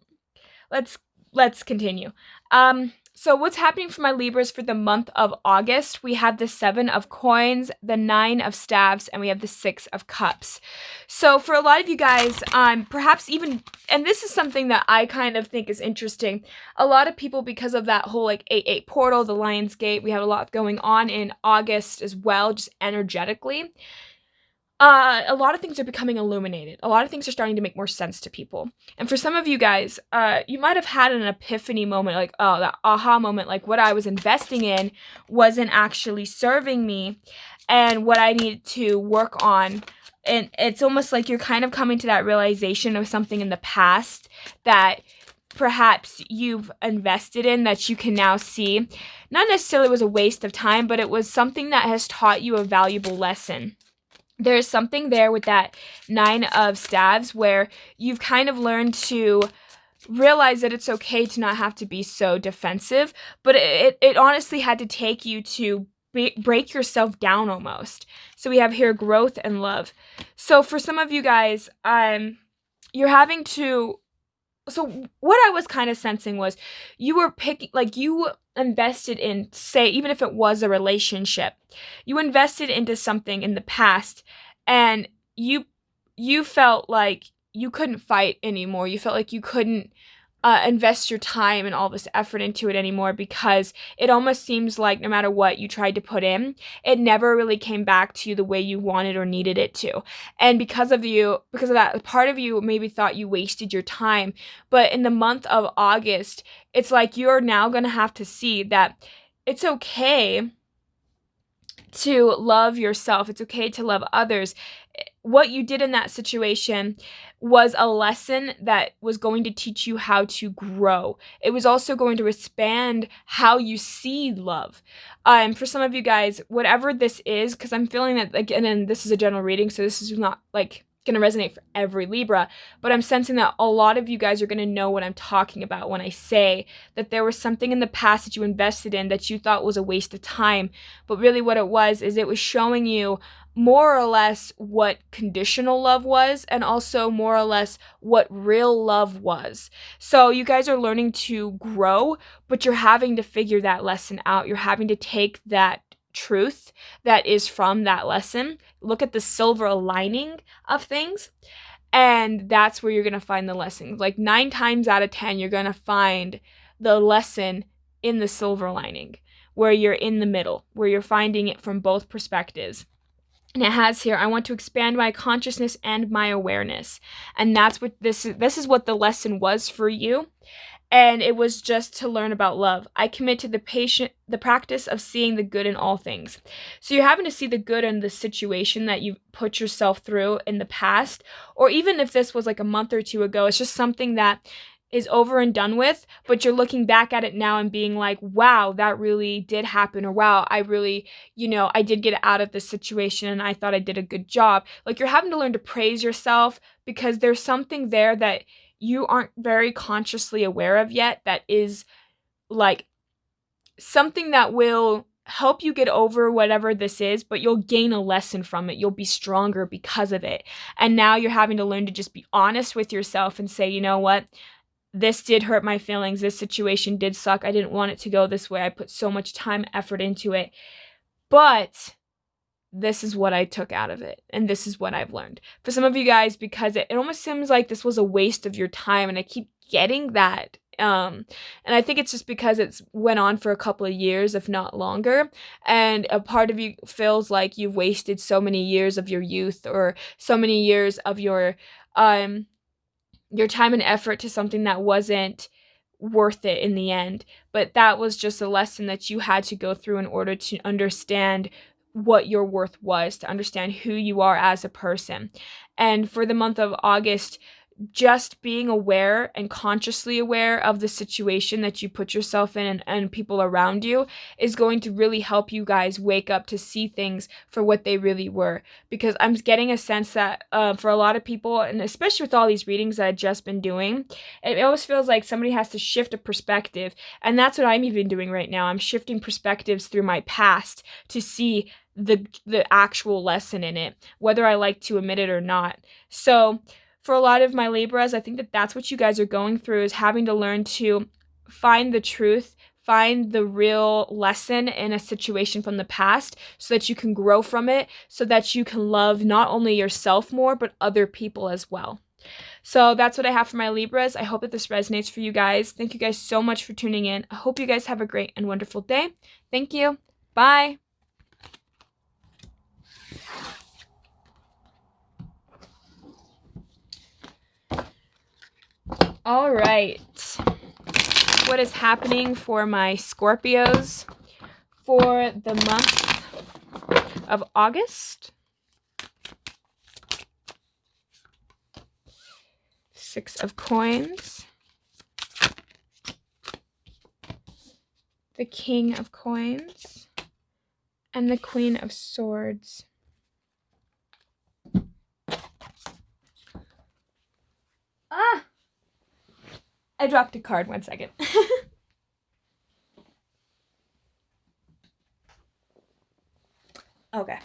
Speaker 1: let's continue. So what's happening for my Libras for the month of August? We have the 7 of Coins, the 9 of Staves, and we have the 6 of Cups. So for a lot of you guys, perhaps even, and this is something that I kind of think is interesting, a lot of people, because of that whole like 8-8 portal, the Lion's Gate, we have a lot going on in August as well, just energetically. A lot of things are becoming illuminated. A lot of things are starting to make more sense to people. And for some of you guys, you might have had an epiphany moment, like, oh, that aha moment, like what I was investing in wasn't actually serving me and what I needed to work on. And it's almost like you're kind of coming to that realization of something in the past that perhaps you've invested in that you can now see. Not necessarily was a waste of time, but it was something that has taught you a valuable lesson. There's something there with that 9 of Staves where you've kind of learned to realize that it's okay to not have to be so defensive, but it honestly had to take you to break yourself down almost. So we have here growth and love. So for some of you guys, you're having to, so what I was kind of sensing was you were picking, like you invested in, say, even if it was a relationship, you invested into something in the past and you felt like you couldn't fight anymore. You felt like you couldn't invest your time and all this effort into it anymore because it almost seems like no matter what you tried to put in, it never really came back to you the way you wanted or needed it to. And because of that, part of you maybe thought you wasted your time. But in the month of August, it's like you're now going to have to see that it's okay to love yourself. It's okay to love others. What you did in that situation was a lesson that was going to teach you how to grow. It was also going to expand how you see love. For some of you guys, whatever this is, because I'm feeling that, like, and then this is a general reading, so this is not like going to resonate for every Libra, but I'm sensing that a lot of you guys are going to know what I'm talking about when I say that there was something in the past that you invested in that you thought was a waste of time, but really what it was is it was showing you more or less what conditional love was, and also more or less what real love was. So you guys are learning to grow, but you're having to figure that lesson out. You're having to take that truth that is from that lesson, look at the silver lining of things, and that's where you're going to find the lessons. Like 9 times out of 10, you're going to find the lesson in the silver lining, where you're in the middle, where you're finding it from both perspectives. And it has here, I want to expand my consciousness and my awareness. And that's what this is what the lesson was for you. And it was just to learn about love. I commit to the practice of seeing the good in all things. So you're having to see the good in the situation that you put yourself through in the past, or even if this was like a month or two ago, it's just something that is over and done with, but you're looking back at it now and being like, wow, that really did happen, or wow, I really, I did get out of this situation and I thought I did a good job. Like, you're having to learn to praise yourself, because there's something there that you aren't very consciously aware of yet, that is like something that will help you get over whatever this is, but you'll gain a lesson from it. You'll be stronger because of it. And now you're having to learn to just be honest with yourself and say, you know what? This did hurt my feelings. This situation did suck. I didn't want it to go this way. I put so much time, effort into it. But this is what I took out of it, and this is what I've learned. For some of you guys, because it almost seems like this was a waste of your time, and I keep getting that. And I think it's just because it's went on for a couple of years, if not longer, and a part of you feels like you've wasted so many years of your youth, or so many years of your time and effort to something that wasn't worth it in the end. But that was just a lesson that you had to go through in order to understand what your worth was, to understand who you are as a person. And for the month of August, just being aware and consciously aware of the situation that you put yourself in, and people around you, is going to really help you guys wake up to see things for what they really were. Because I'm getting a sense that for a lot of people, and especially with all these readings that I've just been doing, it always feels like somebody has to shift a perspective. And that's what I'm even doing right now. I'm shifting perspectives through my past to see the actual lesson in it, whether I like to admit it or not. So for a lot of my Libras, I think that that's what you guys are going through, is having to learn to find the truth, find the real lesson in a situation from the past, so that you can grow from it, so that you can love not only yourself more, but other people as well. So that's what I have for my Libras. I hope that this resonates for you guys. Thank you guys so much for tuning in. I hope you guys have a great and wonderful day. Thank you. Bye. All right. What is happening for my Scorpios for the month of August? 6 of Coins. The King of Coins. And the Queen of Swords. I dropped a card, 1 second. Okay.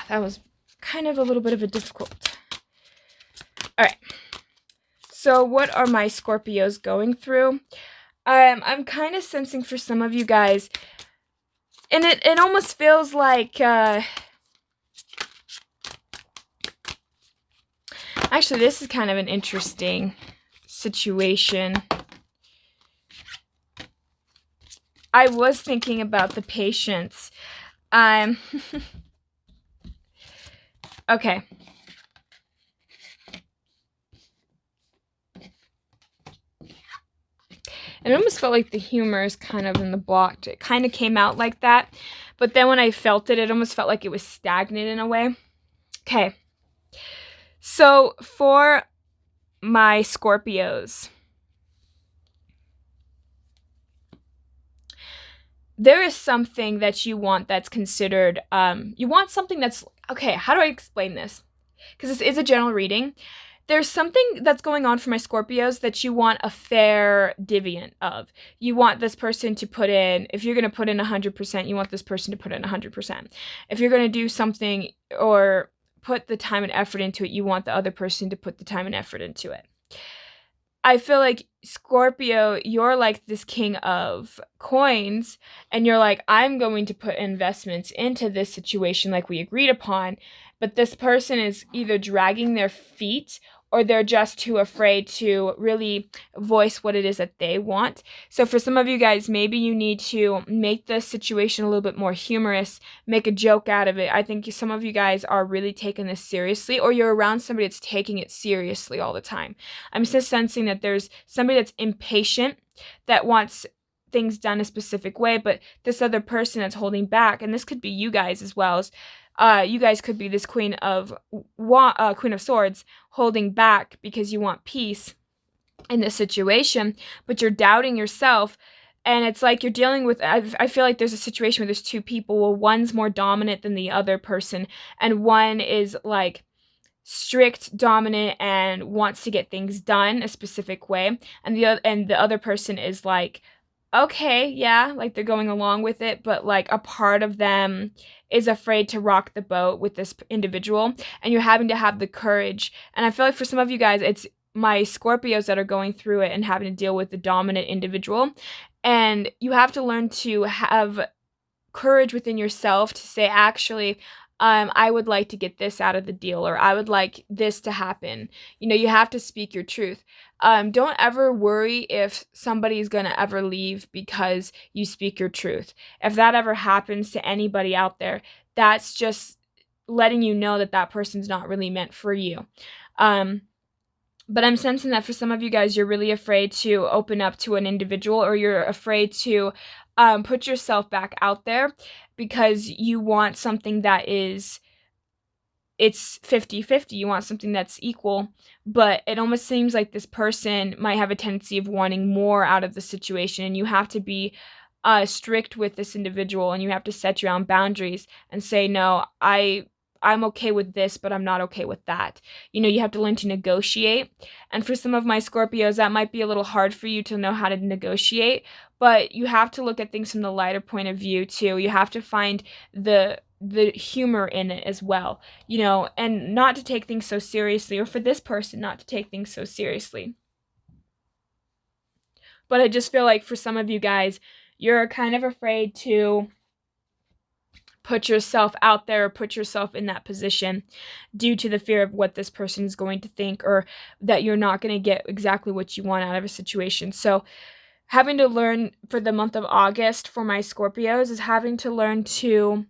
Speaker 1: That was kind of a little bit of a difficult. All right. So what are my Scorpios going through? I'm kind of sensing for some of you guys, and it almost feels like, actually, this is kind of an interesting situation. I was thinking about the patience. Okay. It almost felt like the humor is kind of in the block. It kind of came out like that. But then when I felt it, it almost felt like it was stagnant in a way. Okay. So for my Scorpios, there is something that you want that's considered, you want something that's, okay, how do I explain this? Because this is a general reading. there's something that's going on for my Scorpios that you want a fair dividend of. You want this person to put in, if you're going to put in 100%, you want this person to put in 100%. If you're going to do something or put the time and effort into it, you want the other person to put the time and effort into it. I feel like Scorpio, you're like this king of coins, and you're like, I'm going to put investments into this situation like we agreed upon, but this person is either dragging their feet or they're just too afraid to really voice what it is that they want. So for some of you guys, maybe you need to make the situation a little bit more humorous, make a joke out of it. I think some of you guys are really taking this seriously, or you're around somebody that's taking it seriously all the time. I'm just sensing that there's somebody that's impatient, that wants things done a specific way, but this other person that's holding back, and this could be you guys as well, as you guys could be this Queen of Swords holding back because you want peace in this situation, but you're doubting yourself. And it's like you're dealing with, I feel like there's a situation where there's two people. Well, one's more dominant than the other person, and one is like strict, dominant, and wants to get things done a specific way, and the other person is like, okay, yeah, like they're going along with it, but like a part of them is afraid to rock the boat with this individual, and you're having to have the courage. And I feel like for some of you guys, it's my Scorpios that are going through it and having to deal with the dominant individual, and you have to learn to have courage within yourself to say, actually, I would like to get this out of the deal, or I would like this to happen. You know, you have to speak your truth. Don't ever worry if somebody's going to ever leave because you speak your truth. If that ever happens to anybody out there, that's just letting you know that that person's not really meant for you. But I'm sensing that for some of you guys, you're really afraid to open up to an individual, or you're afraid to put yourself back out there because you want something that is, it's 50-50. You want something that's equal, but it almost seems like this person might have a tendency of wanting more out of the situation, and you have to be strict with this individual, and you have to set your own boundaries and say, no, I'm okay with this, but I'm not okay with that. You know, you have to learn to negotiate. And for some of my Scorpios, that might be a little hard for you to know how to negotiate, but you have to look at things from the lighter point of view too. You have to find the humor in it as well, you know, and not to take things so seriously, or for this person not to take things so seriously. But I just feel like for some of you guys, you're kind of afraid to put yourself out there or put yourself in that position due to the fear of what this person is going to think, or that you're not going to get exactly what you want out of a situation. So having to learn for the month of August for my Scorpios is having to learn to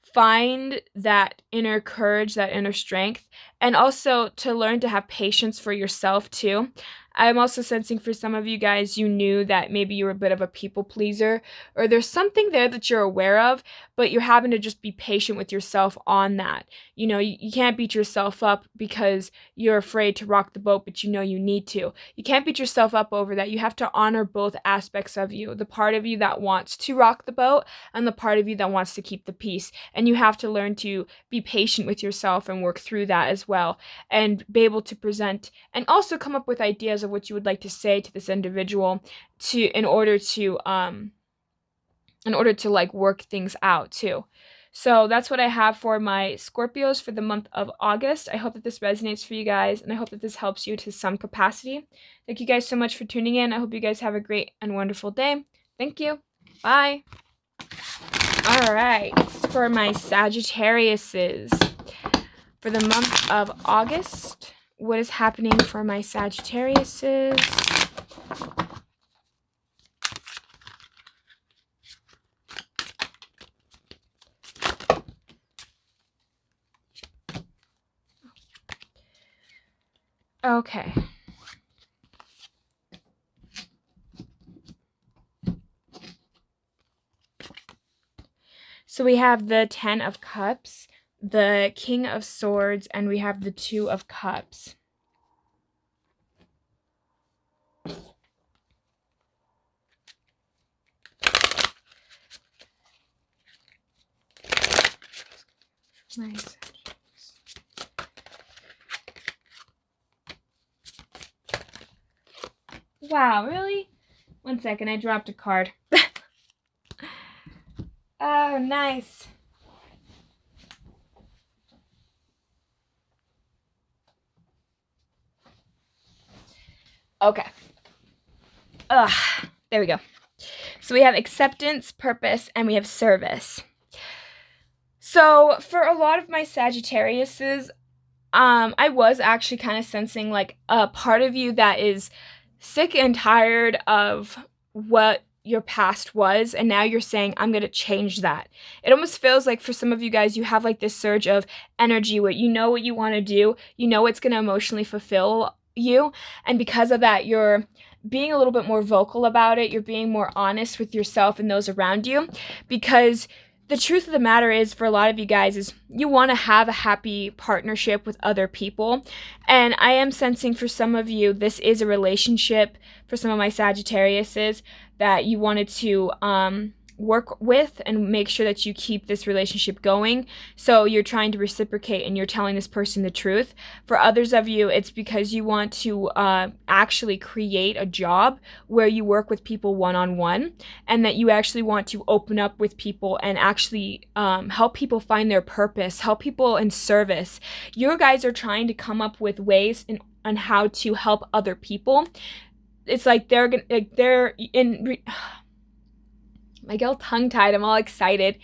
Speaker 1: find that inner courage, that inner strength, and also to learn to have patience for yourself too. I'm also sensing for some of you guys, you knew that maybe you were a bit of a people pleaser, or there's something there that you're aware of, but you're having to just be patient with yourself on that. You know, you can't beat yourself up because you're afraid to rock the boat, but you know you need to. You can't beat yourself up over that. You have to honor both aspects of you, the part of you that wants to rock the boat and the part of you that wants to keep the peace. And you have to learn to be patient with yourself and work through that as well, and be able to present and also come up with ideas of what you would like to say to this individual in order to like work things out too. So that's what I have for my Scorpios for the month of August. I hope that this resonates for you guys, and I hope that this helps you to some capacity. Thank you guys so much for tuning in. I hope you guys have a great and wonderful day. Thank you. Bye. All right, for my Sagittariuses for the month of August, what is happening for my Sagittariuses? Okay. So we have the 10 of Cups, the King of Swords, and we have the 2 of Cups. Nice. Wow, really? 1 second, I dropped a card. Oh, nice. Okay. There we go. So we have acceptance, purpose, and we have service. So for a lot of my Sagittariuses, I was actually kind of sensing like a part of you that is sick and tired of what your past was, and now you're saying, I'm going to change that. It almost feels like for some of you guys, you have like this surge of energy where you know what you want to do, you know it's going to emotionally fulfill you, and because of that, you're being a little bit more vocal about it, you're being more honest with yourself and those around you, because the truth of the matter is, for a lot of you guys, is you want to have a happy partnership with other people. And I am sensing for some of you, this is a relationship for some of my Sagittariuses that you wanted to work with and make sure that you keep this relationship going. So you're trying to reciprocate and you're telling this person the truth. For others of you, it's because you want to actually create a job where you work with people one-on-one, and that you actually want to open up with people and actually help people find their purpose, help people in service. You guys are trying to come up with ways on how to help other people. It's like I get all tongue-tied. I'm all excited.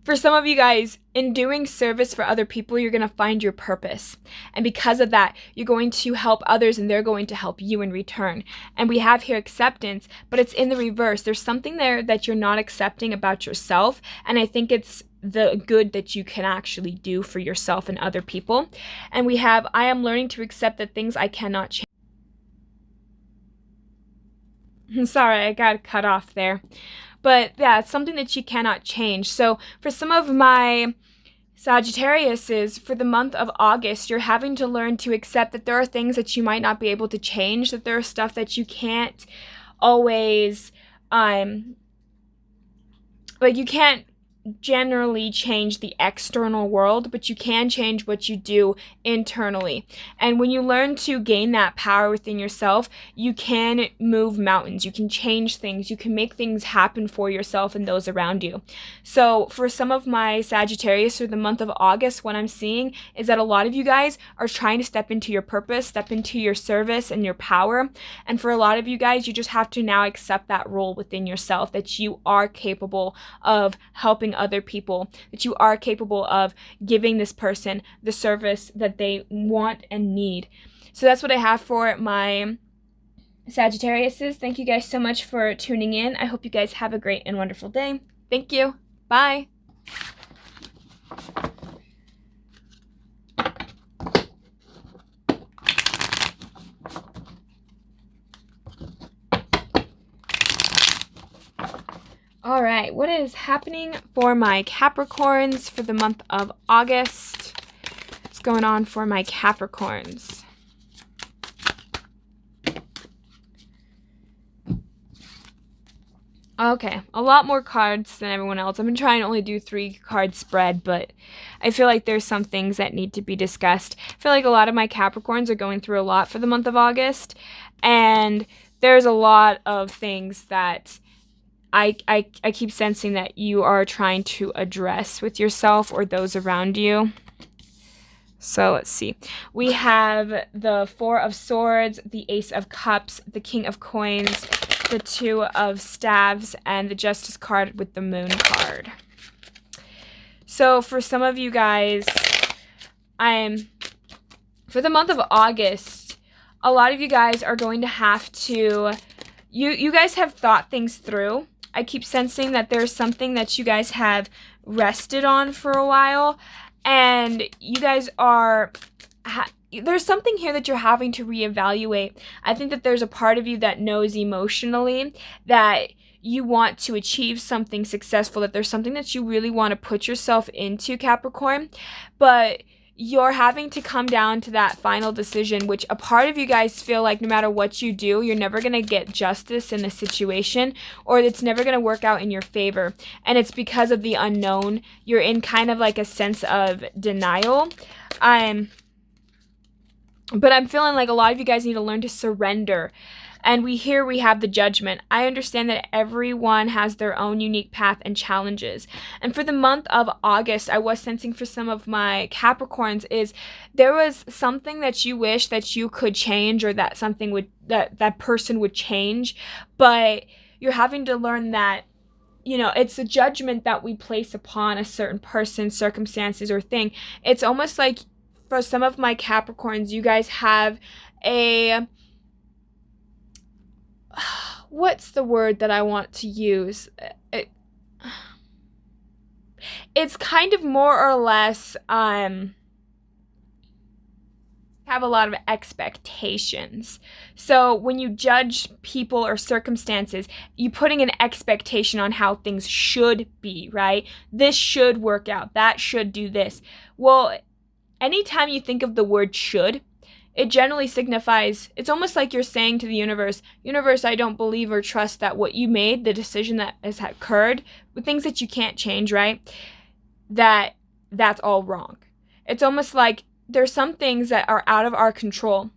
Speaker 1: For some of you guys, in doing service for other people, you're going to find your purpose. And because of that, you're going to help others and they're going to help you in return. And we have here acceptance, but it's in the reverse. There's something there that you're not accepting about yourself. And I think it's the good that you can actually do for yourself and other people. And we have, I am learning to accept the things I cannot change. Sorry, I got cut off there. But yeah, it's something that you cannot change. So for some of my Sagittariuses, for the month of August, you're having to learn to accept that there are things that you might not be able to change, that there are stuff that you can't always, like you can't generally change the external world, but you can change what you do internally. And when you learn to gain that power within yourself, you can move mountains, you can change things, you can make things happen for yourself and those around you. So for some of my Sagittarius for the month of August, what I'm seeing is that a lot of you guys are trying to step into your purpose, step into your service and your power. And for a lot of you guys, you just have to now accept that role within yourself, that you are capable of helping other people, that you are capable of giving this person the service that they want and need. So that's what I have for my Sagittariuses. Thank you guys so much for tuning in. I hope you guys have a great and wonderful day. Thank you. Bye. All right, what is happening for my Capricorns for the month of August? What's going on for my Capricorns? Okay, a lot more cards than everyone else. I've been trying to only do 3-card spread, but I feel like there's some things that need to be discussed. I feel like a lot of my Capricorns are going through a lot for the month of August, and there's a lot of things that I keep sensing that you are trying to address with yourself or those around you. So let's see. We have the 4 of Swords, the Ace of Cups, the King of Coins, the 2 of Staves, and the Justice card with the Moon card. So for some of you guys, for the month of August, a lot of you guys are going to have to, you guys have thought things through. I keep sensing that there's something that you guys have rested on for a while, and you guys are, there's something here that you're having to reevaluate. I think that there's a part of you that knows emotionally that you want to achieve something successful, that there's something that you really want to put yourself into, Capricorn, but you're having to come down to that final decision, which a part of you guys feel like no matter what you do, you're never going to get justice in the situation, or it's never going to work out in your favor. And it's because of the unknown. You're in kind of like a sense of denial. But I'm feeling like a lot of you guys need to learn to surrender. And we have the judgment. I understand that everyone has their own unique path and challenges. And for the month of August, I was sensing for some of my Capricorns is there was something that you wish that you could change, or that something would that person would change, but you're having to learn that, you know, it's a judgment that we place upon a certain person, circumstances, or thing. It's almost like for some of my Capricorns, you guys have a, what's the word that I want to use? It's kind of more or less, have a lot of expectations. So when you judge people or circumstances, you're putting an expectation on how things should be, right? This should work out. That should do this. Well, anytime you think of the word should, it generally signifies, it's almost like you're saying to the universe, I don't believe or trust that what you made, the decision that has occurred, with things that you can't change, right? That's all wrong. It's almost like there's some things that are out of our control.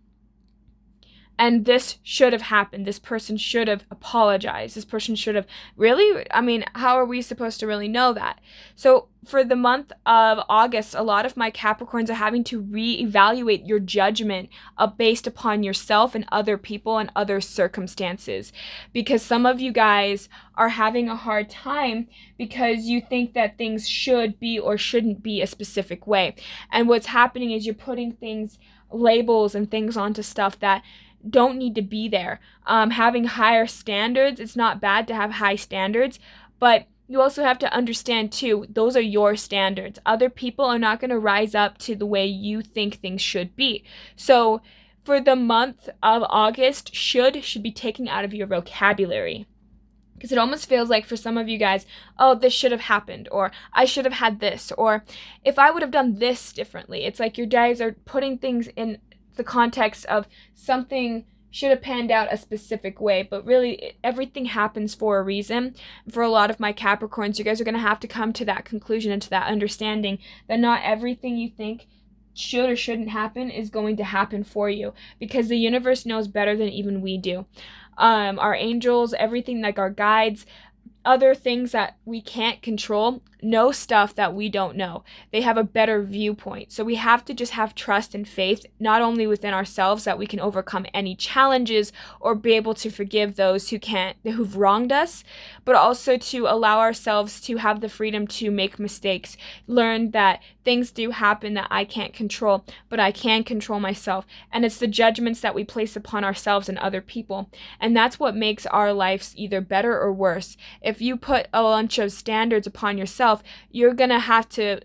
Speaker 1: And this should have happened. This person should have apologized. This person should have, really? I mean, how are we supposed to really know that? So for the month of August, a lot of my Capricorns are having to reevaluate your judgment based upon yourself and other people and other circumstances. Because some of you guys are having a hard time because you think that things should be or shouldn't be a specific way. And what's happening is you're putting things, labels and things onto stuff that don't need to be there. Having higher standards, it's not bad to have high standards, but you also have to understand too, those are your standards. Other people are not going to rise up to the way you think things should be. So for the month of August, should be taken out of your vocabulary. Because it almost feels like for some of you guys, oh, this should have happened, or I should have had this, or if I would have done this differently. It's like your guys are putting things in the context of something should have panned out a specific way, but really everything happens for a reason. For a lot of my Capricorns, you guys are going to have to come to that conclusion and to that understanding that not everything you think should or shouldn't happen is going to happen for you, because the universe knows better than even we do. Our angels, everything, like our guides, other things that we can't control, know stuff that we don't know. They have a better viewpoint. So we have to just have trust and faith, not only within ourselves that we can overcome any challenges or be able to forgive those who've wronged us, but also to allow ourselves to have the freedom to make mistakes. Learn that things do happen that I can't control, but I can control myself. And it's the judgments that we place upon ourselves and other people. And that's what makes our lives either better or worse. If you put a bunch of standards upon yourself, you're going to have to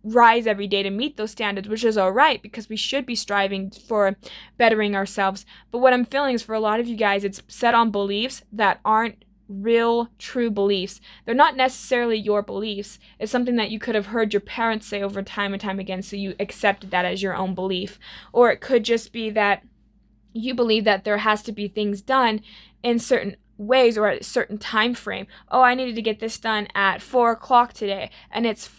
Speaker 1: rise every day to meet those standards, which is all right, because we should be striving for bettering ourselves. But what I'm feeling is for a lot of you guys, it's set on beliefs that aren't real, true beliefs. They're not necessarily your beliefs. It's something that you could have heard your parents say over time and time again, so you accepted that as your own belief. Or it could just be that you believe that there has to be things done in certain ways or at a certain time frame. Oh, I needed to get this done at 4:00 today, and it's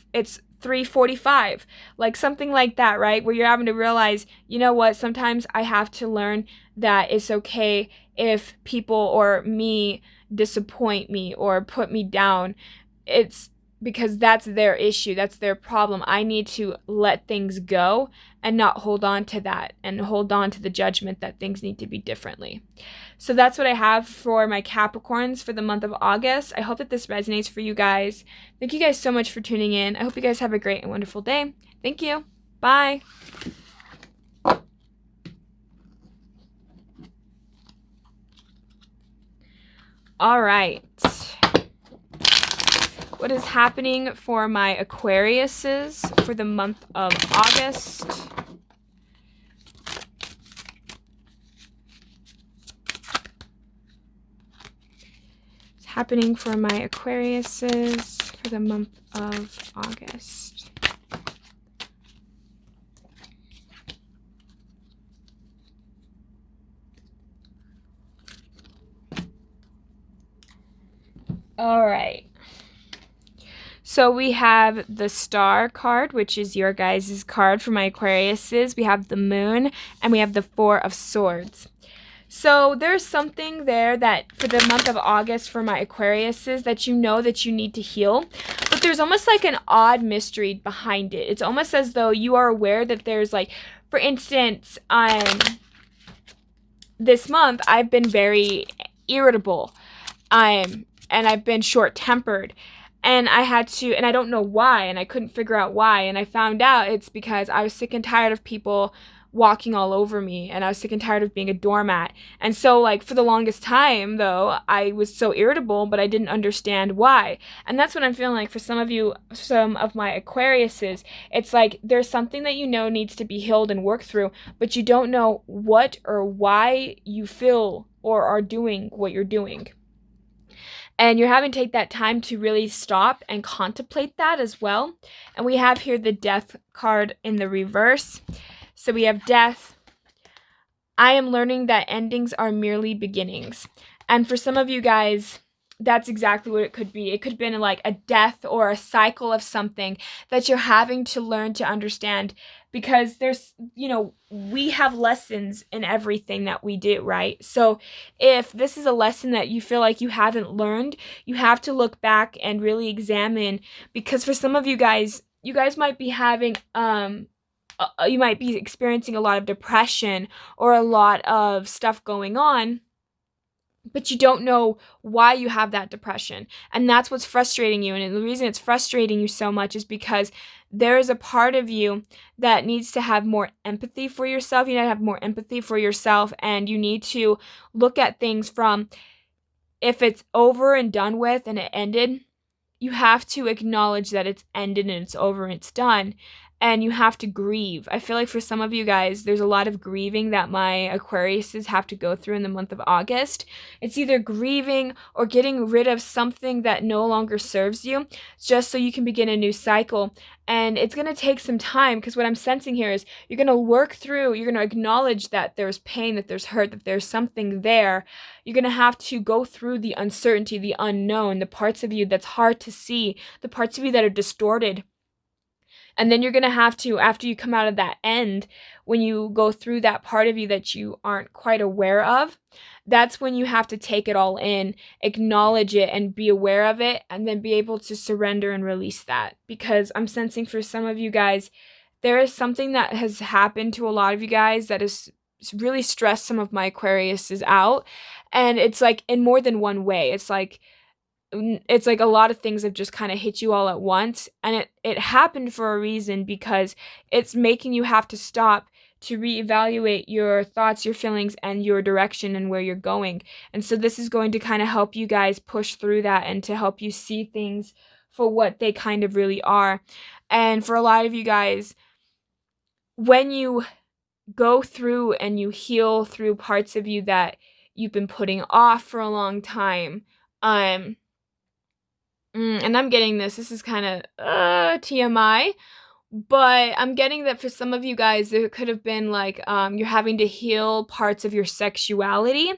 Speaker 1: 3:45, like something like that, right? Where you're having to realize, you know what, sometimes I have to learn that it's okay if people or me disappoint me or put me down. It's because that's their issue, that's their problem. I need to let things go and not hold on to that and hold on to the judgment that things need to be differently. So that's what I have for my Capricorns for the month of August. I hope that this resonates for you guys. Thank you guys so much for tuning in. I hope you guys have a great and wonderful day. Thank you. Bye. All right. What is happening for my Aquariuses for the month of August? What's happening for my Aquariuses for the month of August? All right. So we have the Star card, which is your guys' card for my Aquariuses. We have the Moon, and we have the Four of Swords. So there's something there that for the month of August for my Aquariuses that you know that you need to heal. But there's almost like an odd mystery behind it. It's almost as though you are aware that there's like, for instance, this month I've been very irritable. And I've been short-tempered. And I don't know why, and I couldn't figure out why. And I found out it's because I was sick and tired of people walking all over me, and I was sick and tired of being a doormat. And so, like, for the longest time, though, I was so irritable, but I didn't understand why. And that's what I'm feeling like for some of you, some of my Aquariuses. It's like there's something that you know needs to be healed and worked through, but you don't know what or why you feel or are doing what you're doing. And you're having to take that time to really stop and contemplate that as well. And we have here the Death card in the reverse. So we have Death. I am learning that endings are merely beginnings. And for some of you guys, that's exactly what it could be. It could have been like a death or a cycle of something that you're having to learn to understand, because there's, we have lessons in everything that we do, right? So if this is a lesson that you feel like you haven't learned, you have to look back and really examine, because for some of you guys might be having, you might be experiencing a lot of depression or a lot of stuff going on, but you don't know why you have that depression. And that's what's frustrating you. And the reason it's frustrating you so much is because there is a part of you that needs to have more empathy for yourself. You need to have more empathy for yourself, and you need to look at things from, if it's over and done with and it ended, you have to acknowledge that it's ended and it's over and it's done. And you have to grieve. I feel like for some of you guys, there's a lot of grieving that my Aquariuses have to go through in the month of August. It's either grieving or getting rid of something that no longer serves you, just so you can begin a new cycle. And it's going to take some time, because what I'm sensing here is you're going to work through, you're going to acknowledge that there's pain, that there's hurt, that there's something there. You're going to have to go through the uncertainty, the unknown, the parts of you that's hard to see, the parts of you that are distorted. And then you're going to have to, after you come out of that end, when you go through that part of you that you aren't quite aware of, that's when you have to take it all in, acknowledge it, and be aware of it, and then be able to surrender and release that. Because I'm sensing for some of you guys, there is something that has happened to a lot of you guys that has really stressed some of my Aquariuses out. And it's like in more than one way. It's like a lot of things have just kind of hit you all at once, and it happened for a reason, because it's making you have to stop to reevaluate your thoughts, your feelings, and your direction and where you're going. And so this is going to kind of help you guys push through that, and to help you see things for what they kind of really are. And for a lot of you guys, when you go through and you heal through parts of you that you've been putting off for a long time, and I'm getting this is kind of TMI, but I'm getting that for some of you guys, there could have been like, you're having to heal parts of your sexuality,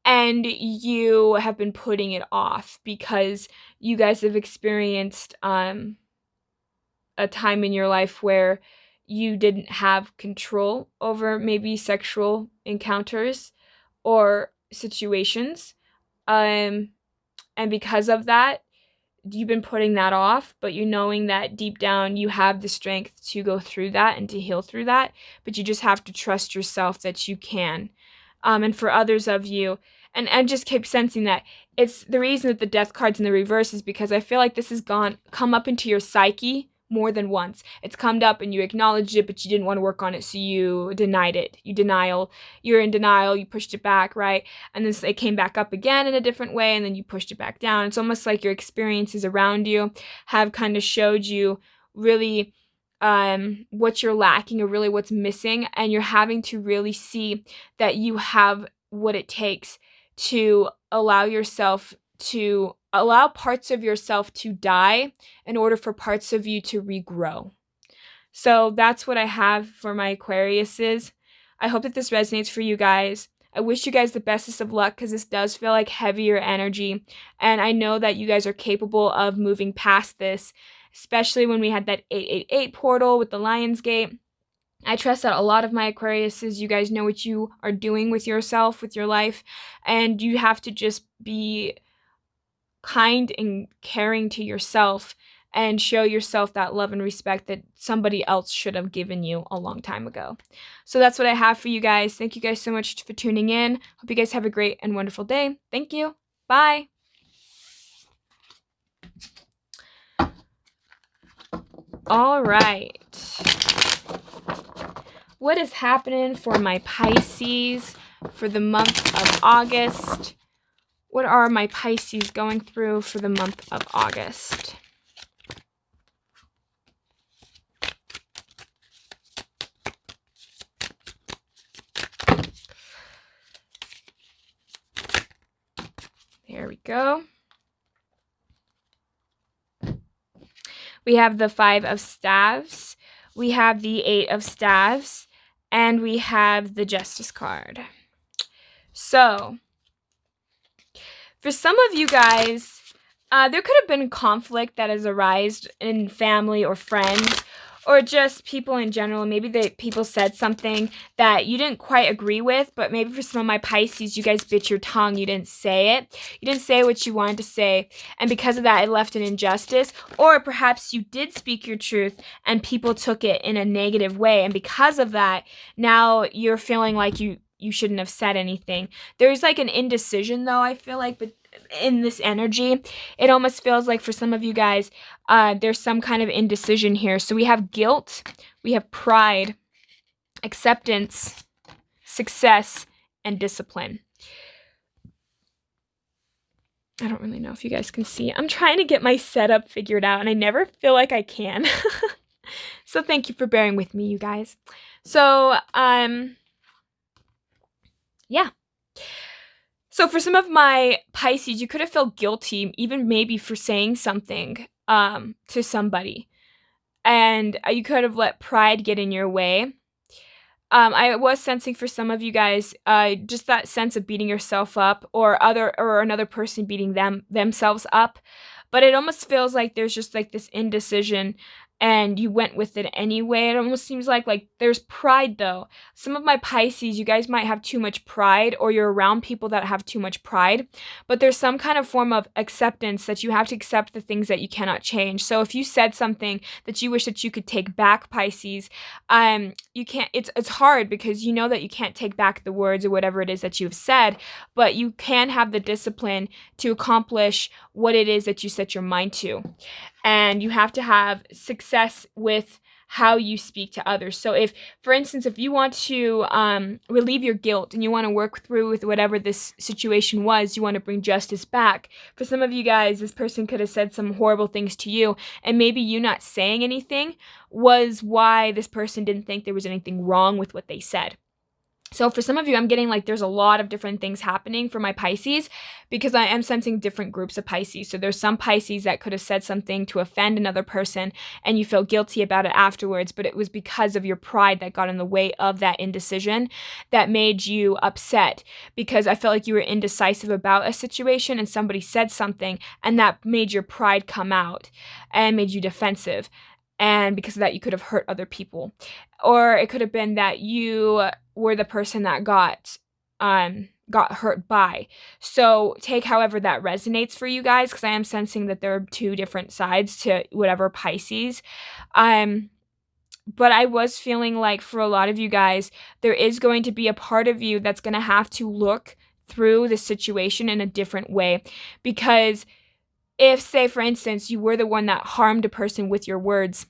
Speaker 1: and you have been putting it off because you guys have experienced a time in your life where you didn't have control over maybe sexual encounters or situations. And because of that, you've been putting that off, but you knowing that deep down you have the strength to go through that and to heal through that, but you just have to trust yourself that you can. And for others of you, and I just keep sensing that it's the reason that the Death card's in the reverse is because I feel like this has come up into your psyche more than once. It's come up and you acknowledged it, but you didn't want to work on it, so you denied it. You're in denial, you pushed it back, right? And then it came back up again in a different way, and then you pushed it back down. It's almost like your experiences around you have kind of showed you really what you're lacking, or really what's missing, and you're having to really see that you have what it takes to allow parts of yourself to die in order for parts of you to regrow. So that's what I have for my Aquariuses. I hope that this resonates for you guys. I wish you guys the bestest of luck because this does feel like heavier energy. And I know that you guys are capable of moving past this, especially when we had that 888 portal with the Lion's Gate. I trust that a lot of my Aquariuses, you guys know what you are doing with yourself, with your life, and you have to just be kind and caring to yourself and show yourself that love and respect that somebody else should have given you a long time ago. So that's what I have for you guys. Thank you guys so much for tuning in. Hope you guys have a great and wonderful day. Thank you. Bye. All right. What is happening for my Pisces for the month of August? What are my Pisces going through for the month of August? There we go. We have the 5 of Staves. We have the 8 of Staves. And we have the Justice card. So, for some of you guys, there could have been conflict that has arisen in family or friends, or just people in general. Maybe people said something that you didn't quite agree with, but maybe for some of my Pisces, you guys bit your tongue. You didn't say it. You didn't say what you wanted to say, and because of that, it left an injustice. Or perhaps you did speak your truth, and people took it in a negative way, and because of that, now you're feeling like you shouldn't have said anything. There's like an indecision, though, I feel like, but in this energy, it almost feels like for some of you guys, there's some kind of indecision here. So we have guilt, we have pride, acceptance, success, and discipline. I don't really know if you guys can see. I'm trying to get my setup figured out, and I never feel like I can. So thank you for bearing with me, you guys. So, yeah. So for some of my Pisces, you could have felt guilty, even maybe for saying something to somebody. And you could have let pride get in your way. I was sensing for some of you guys just that sense of beating yourself up, or another person beating themselves up. But it almost feels like there's just like this indecision, and you went with it anyway. It almost seems like there's pride, though. Some of my Pisces, you guys might have too much pride, or you're around people that have too much pride, but there's some kind of form of acceptance that you have to accept the things that you cannot change. So if you said something that you wish that you could take back, Pisces, you can't. It's hard because you know that you can't take back the words or whatever it is that you've said, but you can have the discipline to accomplish what it is that you set your mind to. And you have to have success with how you speak to others. So if, for instance, if you want to relieve your guilt and you want to work through with whatever this situation was, you want to bring justice back. For some of you guys, this person could have said some horrible things to you, and maybe you not saying anything was why this person didn't think there was anything wrong with what they said. So for some of you, I'm getting like there's a lot of different things happening for my Pisces, because I am sensing different groups of Pisces. So there's some Pisces that could have said something to offend another person and you feel guilty about it afterwards, but it was because of your pride that got in the way of that indecision that made you upset, because I felt like you were indecisive about a situation and somebody said something and that made your pride come out and made you defensive. And because of that, you could have hurt other people. Or it could have been that you were the person that got hurt by. So take however that resonates for you guys, because I am sensing that there are two different sides to whatever Pisces. But I was feeling like for a lot of you guys, there is going to be a part of you that's going to have to look through the situation in a different way. Because if, say, for instance, you were the one that harmed a person with your words,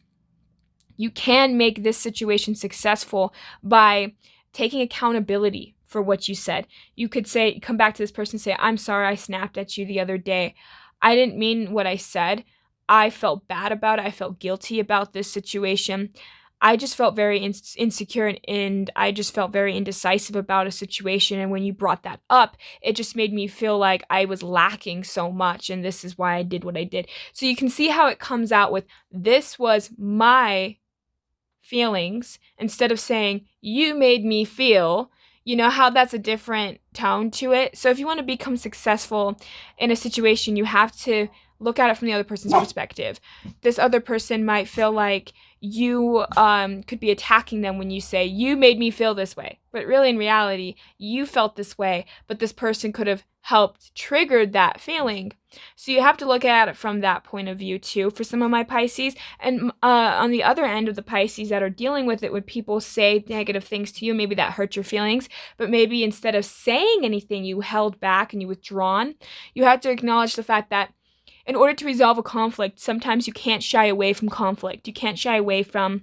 Speaker 1: you can make this situation successful by taking accountability for what you said. You could say, come back to this person and say, I'm sorry I snapped at you the other day. I didn't mean what I said. I felt bad about it. I felt guilty about this situation. I just felt very insecure and I just felt very indecisive about a situation. And when you brought that up, it just made me feel like I was lacking so much. And this is why I did what I did. So you can see how it comes out with, this was my feelings. Instead of saying, you made me feel, You know how that's a different tone to it? So if you want to become successful in a situation, you have to look at it from the other person's perspective. This other person might feel like you could be attacking them when you say, you made me feel this way. But really, in reality, you felt this way, but this person could have helped triggered that feeling. So you have to look at it from that point of view too for some of my Pisces. And on the other end of the Pisces that are dealing with it, when people say negative things to you, maybe that hurt your feelings, but maybe instead of saying anything, you held back and you withdrawn. You have to acknowledge the fact that in order to resolve a conflict, sometimes you can't shy away from conflict. You can't shy away from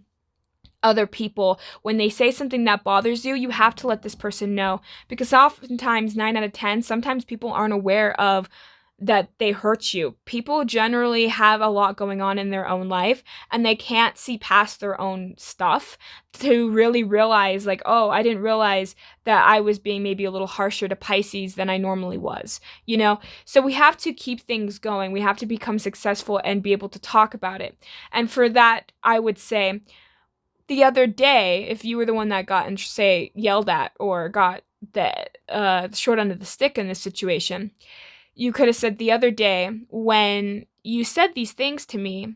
Speaker 1: other people. When they say something that bothers you, you have to let this person know. Because oftentimes, 9 out of 10, sometimes people aren't aware of that they hurt you. People generally have a lot going on in their own life, and they can't see past their own stuff to really realize, like, oh, I didn't realize that I was being maybe a little harsher to Pisces than I normally was, you know? So we have to keep things going. We have to become successful and be able to talk about it. And for that, I would say, the other day, if you were the one that got, and say, yelled at or got the short end of the stick in this situation, you could have said, the other day when you said these things to me,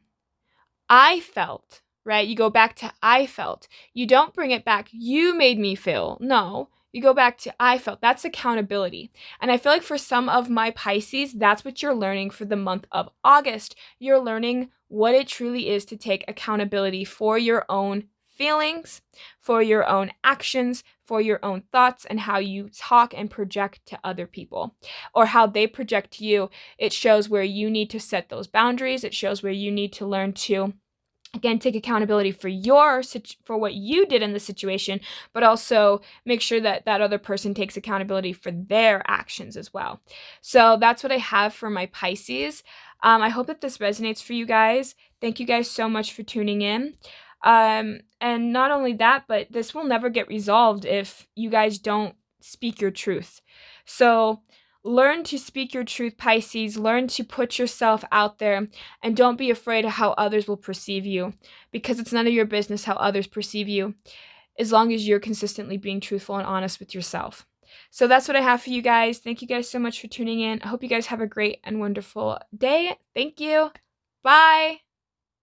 Speaker 1: I felt, right? You go back to I felt. You don't bring it back, you made me feel. No, you go back to I felt. That's accountability. And I feel like for some of my Pisces, that's what you're learning for the month of August. You're learning what it truly is to take accountability for your own feelings, for your own actions, for your own thoughts, and how you talk and project to other people, or how they project to you. It shows where you need to set those boundaries. It shows where you need to learn to, again, take accountability for what you did in the situation, but also make sure that that other person takes accountability for their actions as well. So that's what I have for my Pisces. I hope that this resonates for you guys. Thank you guys so much for tuning in. And not only that, but this will never get resolved if you guys don't speak your truth. So learn to speak your truth, Pisces. Learn to put yourself out there, and don't be afraid of how others will perceive you, because it's none of your business how others perceive you, as long as you're consistently being truthful and honest with yourself. So that's what I have for you guys. Thank you guys so much for tuning in. I hope you guys have a great and wonderful day. Thank you. Bye.